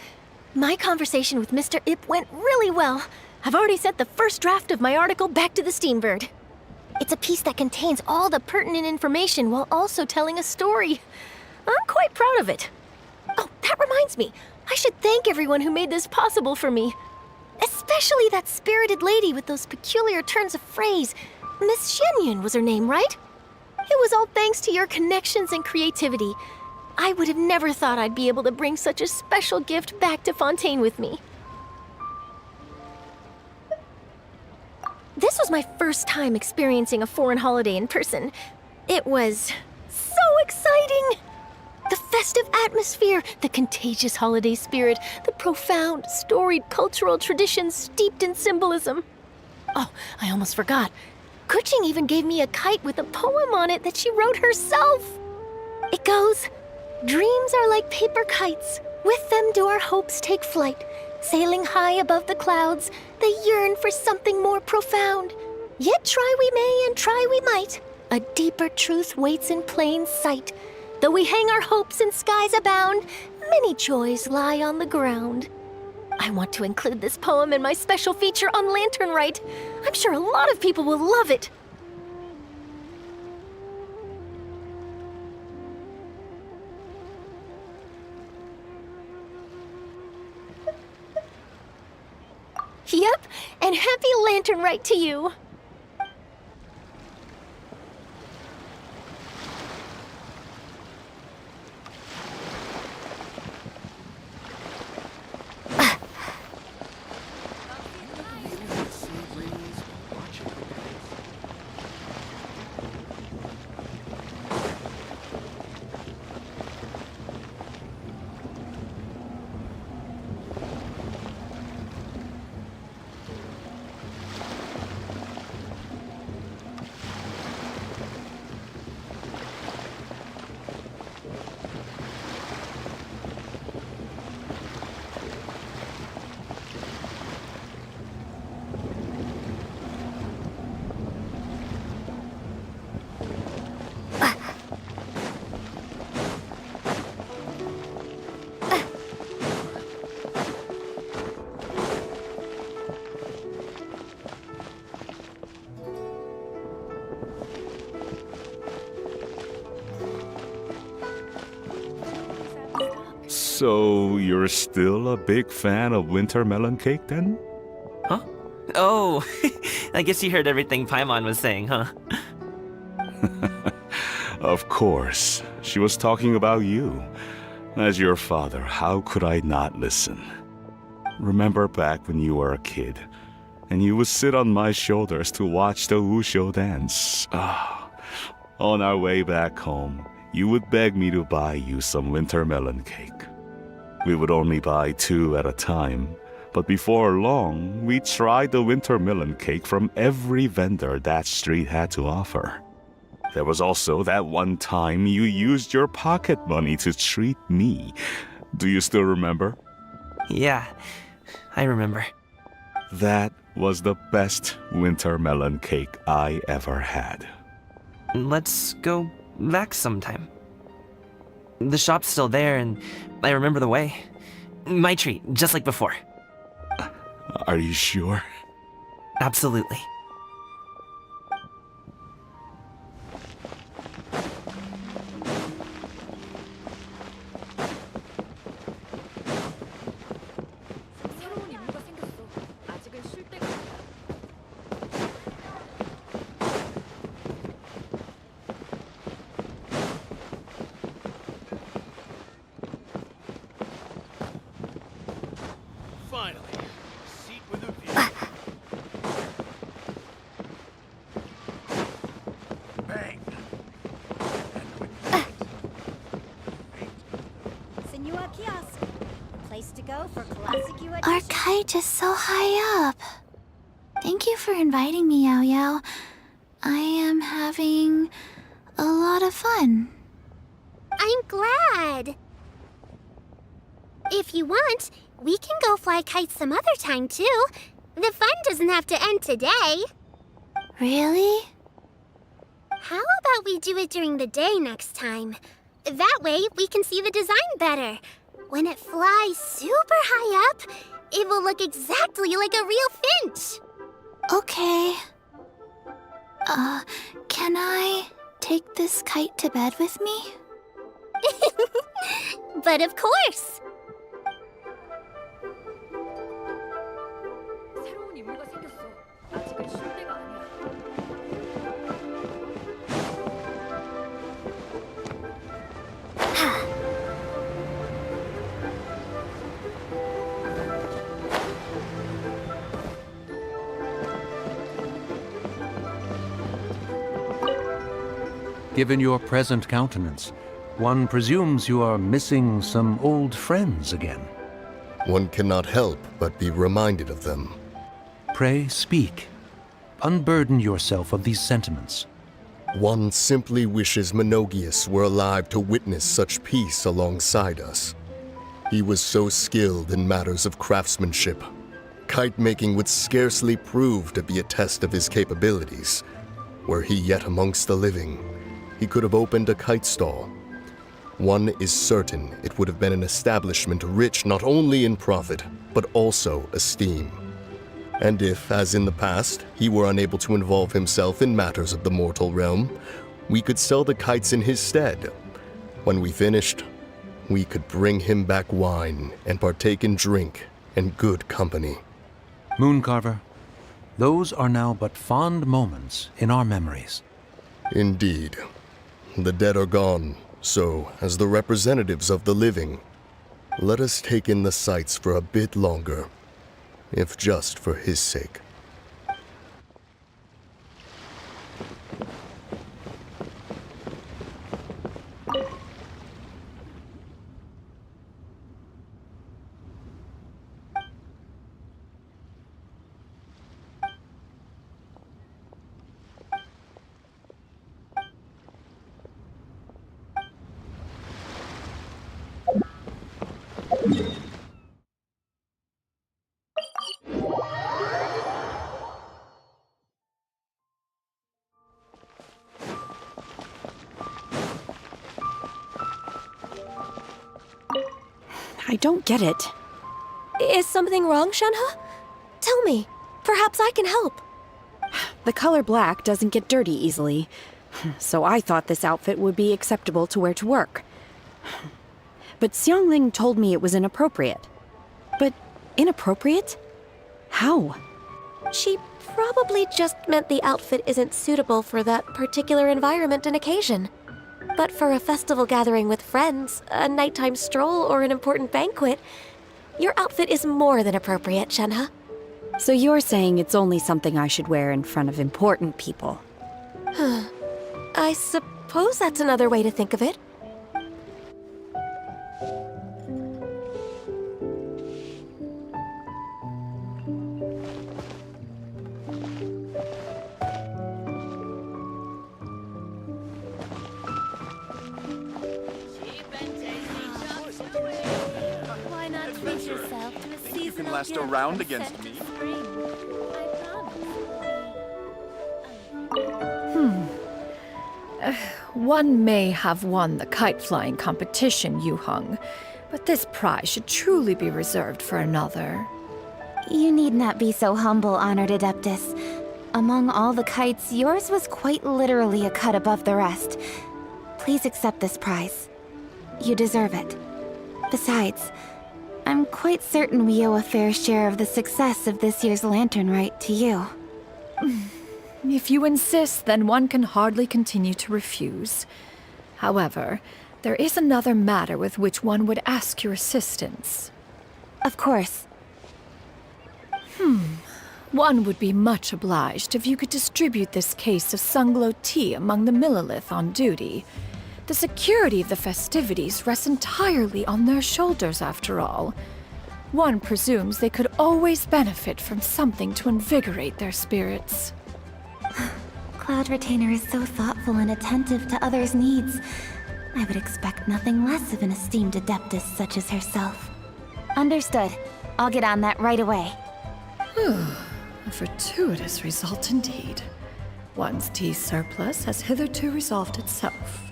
my conversation with Mr. Ip went really well. I've already sent the first draft of my article back to the Steambird. It's a piece that contains all the pertinent information while also telling a story. I'm quite proud of it. Oh, that reminds me. I should thank everyone who made this possible for me. Especially that spirited lady with those peculiar turns of phrase. Miss Xianyun was her name, right? It was all thanks to your connections and creativity. I would have never thought I'd be able to bring such a special gift back to Fontaine with me. This was my first time experiencing a foreign holiday in person. It was so exciting! The festive atmosphere, the contagious holiday spirit, the profound, storied cultural traditions steeped in symbolism. Oh, I almost forgot. Kuching even gave me a kite with a poem on it that she wrote herself. It goes, "Dreams are like paper kites. With them do our hopes take flight. Sailing high above the clouds, they yearn for something more profound. Yet try we may and try we might. A deeper truth waits in plain sight. Though we hang our hopes in skies abound, many joys lie on the ground." I want to include this poem in my special feature on Lantern Rite. I'm sure a lot of people will love it. Yep, and happy Lantern Rite to you. So, you're still a big fan of winter melon cake then? Huh? Oh, I guess you heard everything Paimon was saying, huh? Of course. She was talking about you. As your father, how could I not listen? Remember back when you were a kid, and you would sit on my shoulders to watch the Wushu dance. On our way back home, you would beg me to buy you some winter melon cake. We would only buy 2 at a time, but before long, we tried the winter melon cake from every vendor that street had to offer. There was also that one time you used your pocket money to treat me. Do you still remember? Yeah, I remember. That was the best winter melon cake I ever had. Let's go back sometime. The shop's still there, and I remember the way. My treat, just like before. Are you sure? Absolutely. Our kite is so high up. Thank you for inviting me, Yao Yao. I am having a lot of fun. I'm glad. If you want, we can go fly kites some other time, too. The fun doesn't have to end today. Really? How about we do it during the day next time? That way, we can see the design better. When it flies super high up, it will look exactly like a real finch. Okay. Can I take this kite to bed with me? But of course. Given your present countenance, one presumes you are missing some old friends again. One cannot help but be reminded of them. Pray speak. Unburden yourself of these sentiments. One simply wishes Menogius were alive to witness such peace alongside us. He was so skilled in matters of craftsmanship. Kite making would scarcely prove to be a test of his capabilities. Were he yet amongst the living, he could have opened a kite stall. One is certain it would have been an establishment rich not only in profit, but also esteem. And if, as in the past, he were unable to involve himself in matters of the mortal realm, we could sell the kites in his stead. When we finished, we could bring him back wine and partake in drink and good company. Mooncarver, those are now but fond moments in our memories. Indeed. The dead are gone, so, as the representatives of the living, let us take in the sights for a bit longer, if just for his sake. I don't get it. Is something wrong, Shenhe? Tell me. Perhaps I can help. The color black doesn't get dirty easily, so I thought this outfit would be acceptable to wear to work. But Xiangling told me it was inappropriate. But inappropriate? How? She probably just meant the outfit isn't suitable for that particular environment and occasion. But for a festival gathering with friends, a nighttime stroll, or an important banquet, your outfit is more than appropriate, Shenhe. So you're saying it's only something I should wear in front of important people? I suppose that's another way to think of it. Why not treat yourself to a seasonal You can last a gift round from against scent me. to spring? One may have won the kite flying competition, Yu Heng, but this prize should truly be reserved for another. You need not be so humble, honored Adeptus. Among all the kites, yours was quite literally a cut above the rest. Please accept this prize. You deserve it. Besides, I'm quite certain we owe a fair share of the success of this year's lantern rite to you. If you insist, then one can hardly continue to refuse. However, there is another matter with which one would ask your assistance. Of course. One would be much obliged if you could distribute this case of Sunglow tea among the Millilith on duty. The security of the festivities rests entirely on their shoulders, after all. One presumes they could always benefit from something to invigorate their spirits. Cloud Retainer is so thoughtful and attentive to others' needs. I would expect nothing less of an esteemed Adeptus such as herself. Understood. I'll get on that right away. A fortuitous result indeed. One's tea surplus has hitherto resolved itself.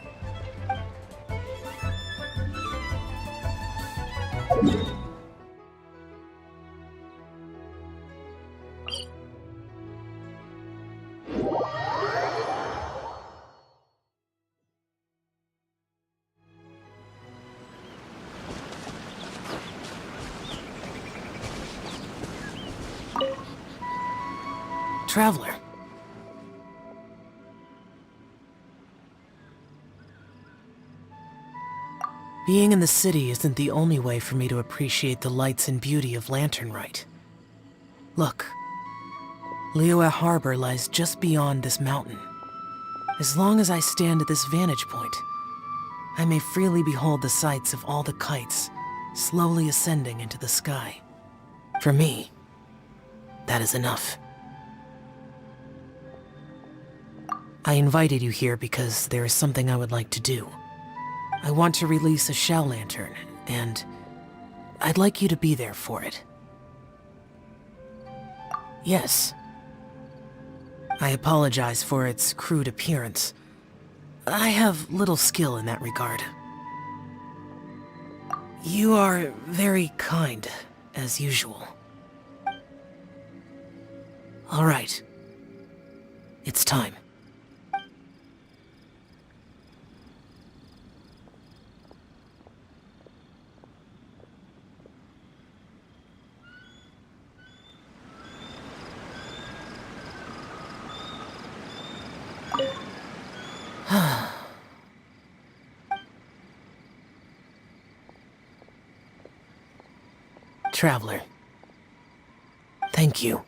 Traveler. Being in the city isn't the only way for me to appreciate the lights and beauty of Lantern Rite. Look, Liyue Harbor lies just beyond this mountain. As long as I stand at this vantage point, I may freely behold the sights of all the kites slowly ascending into the sky. For me, that is enough. I invited you here because there is something I would like to do. I want to release a Shao Lantern, and I'd like you to be there for it. Yes. I apologize for its crude appearance. I have little skill in that regard. You are very kind, as usual. All right. It's time. Traveler. Thank you.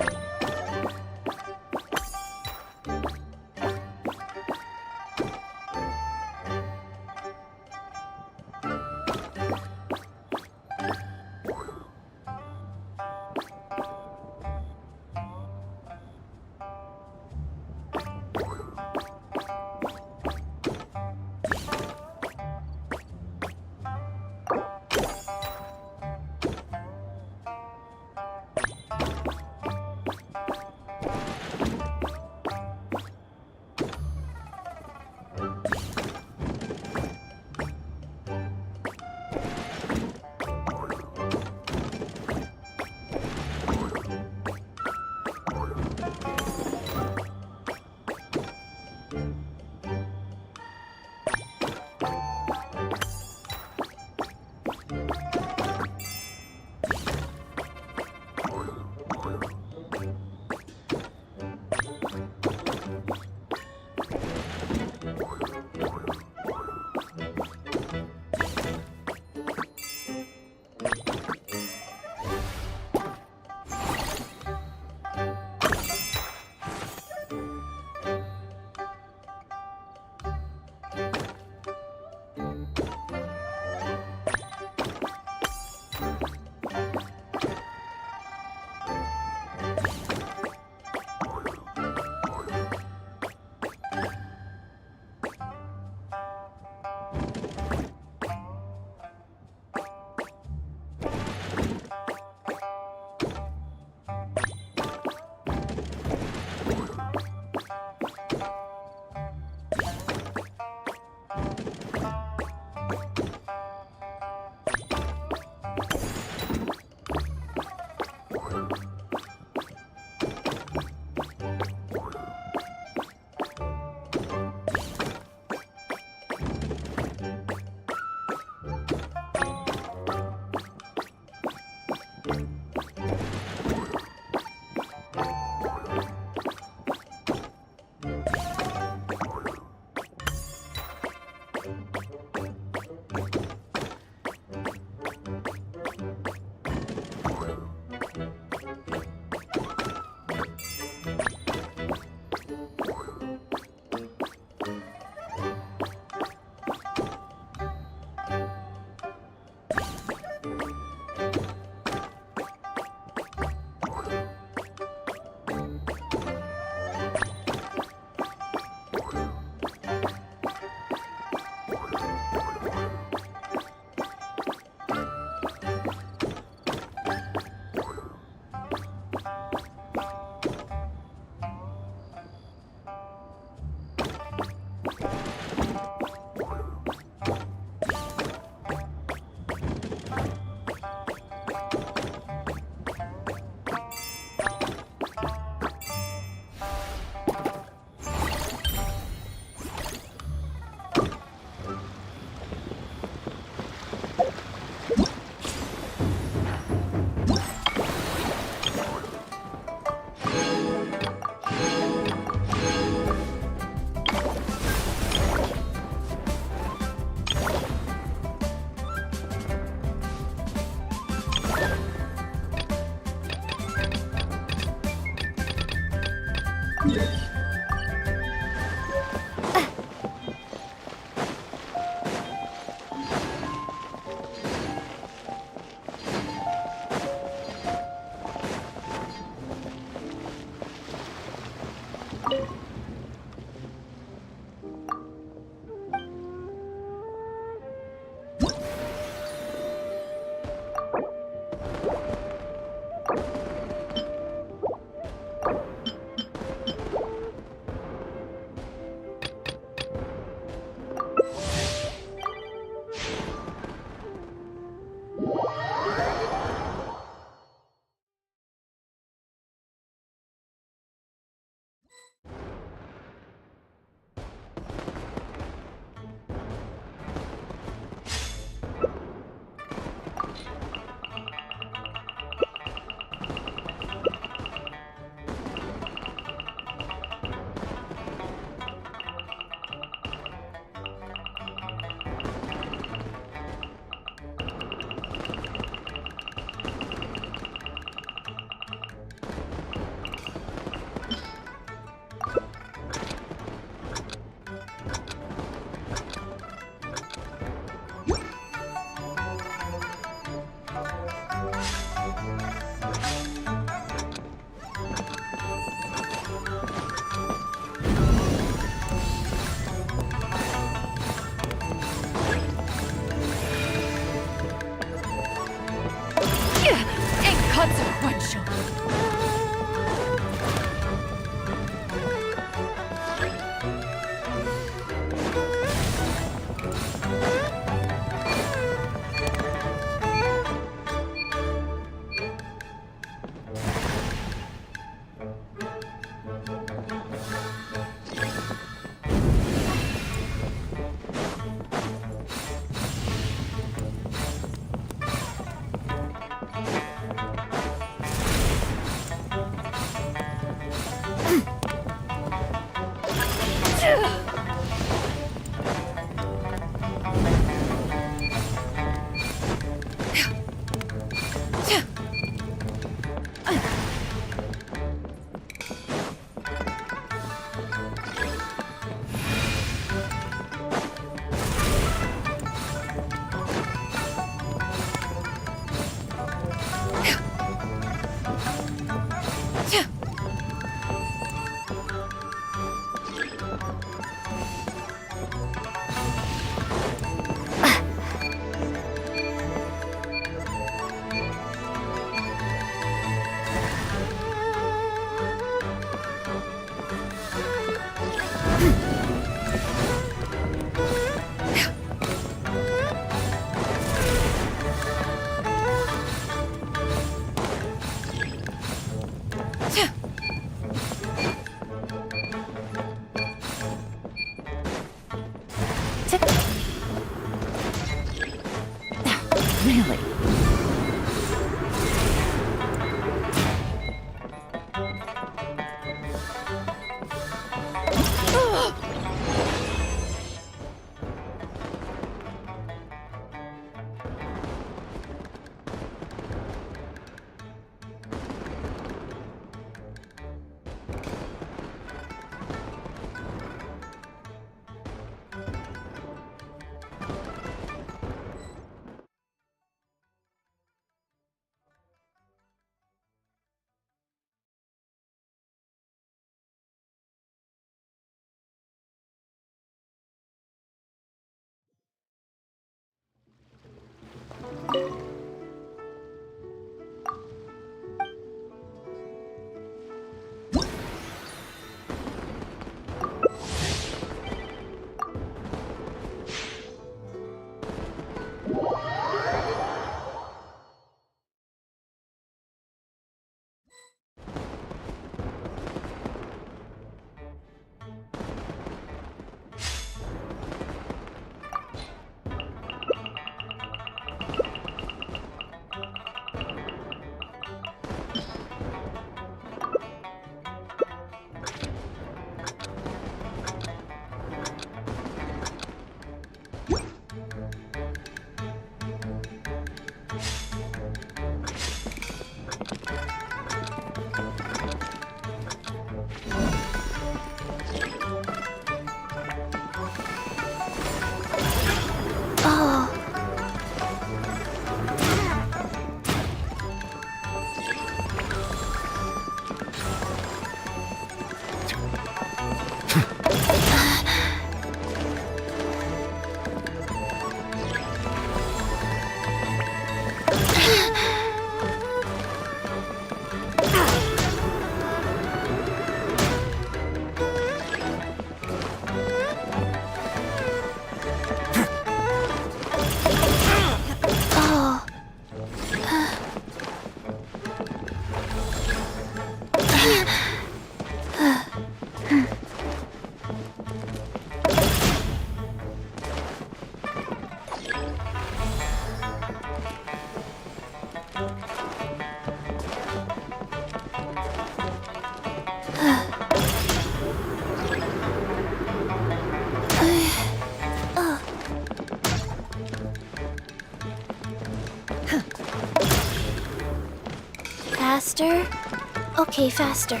Okay, faster.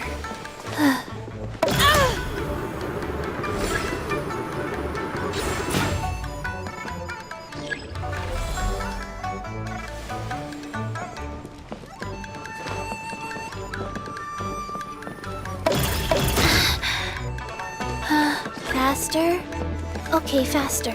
Faster? Okay, faster.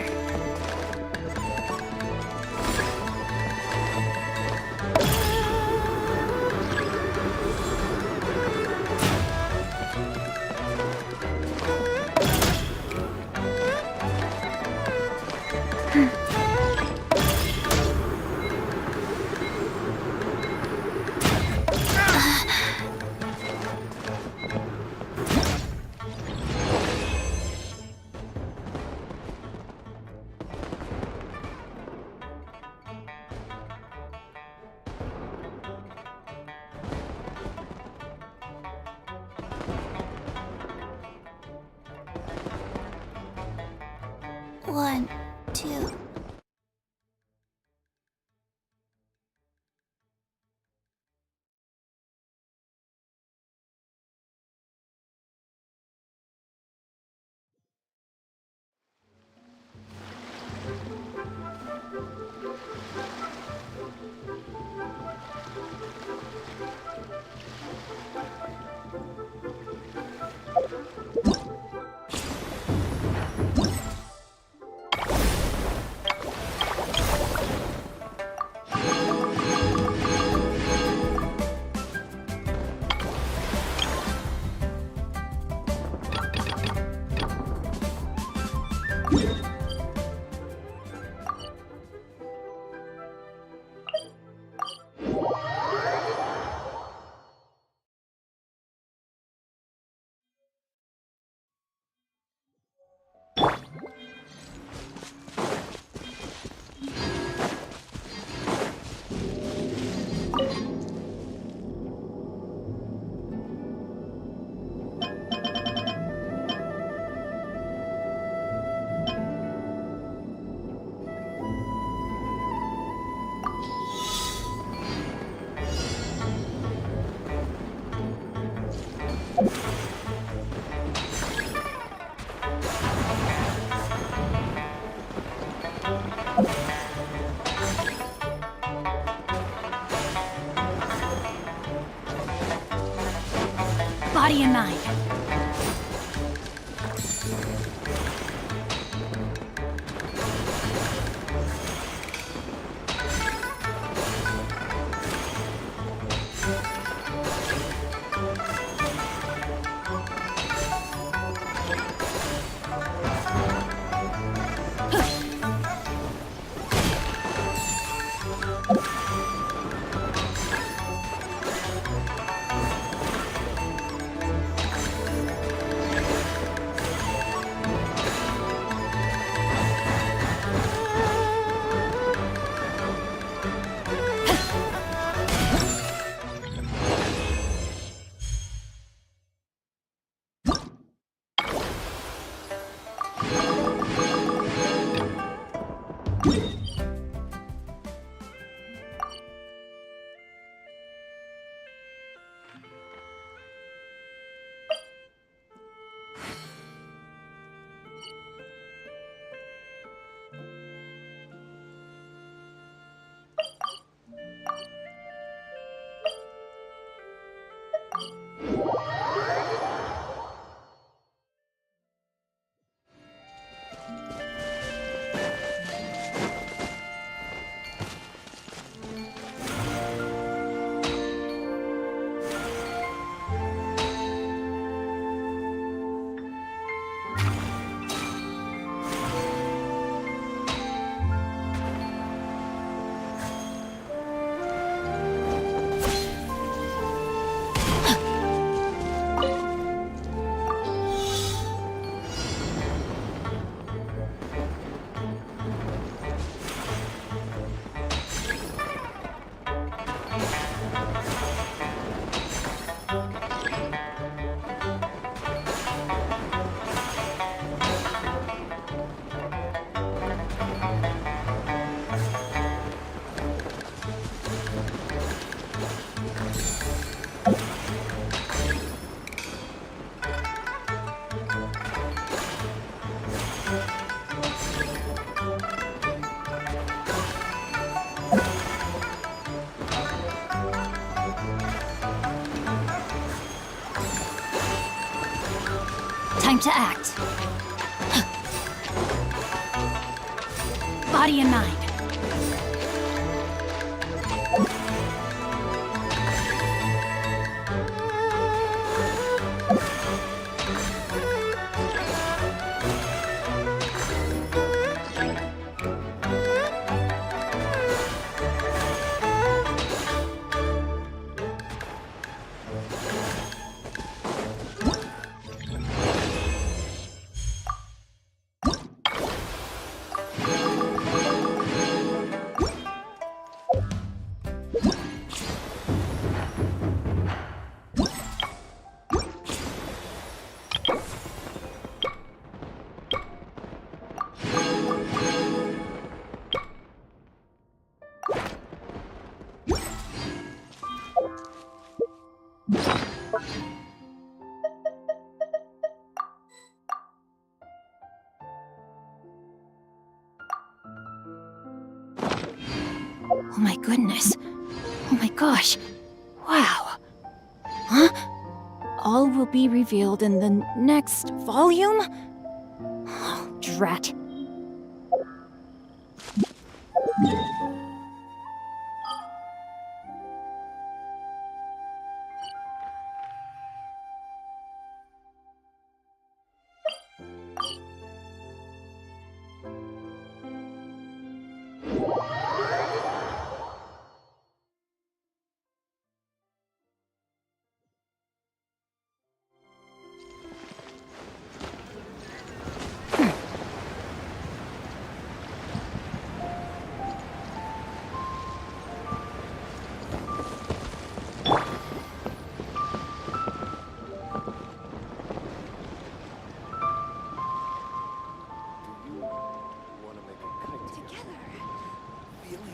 One, two. Body and mind. Time to act. Body and mind. Oh my goodness. Oh my gosh. Wow. Huh? All will be revealed in the next volume? Oh, drat.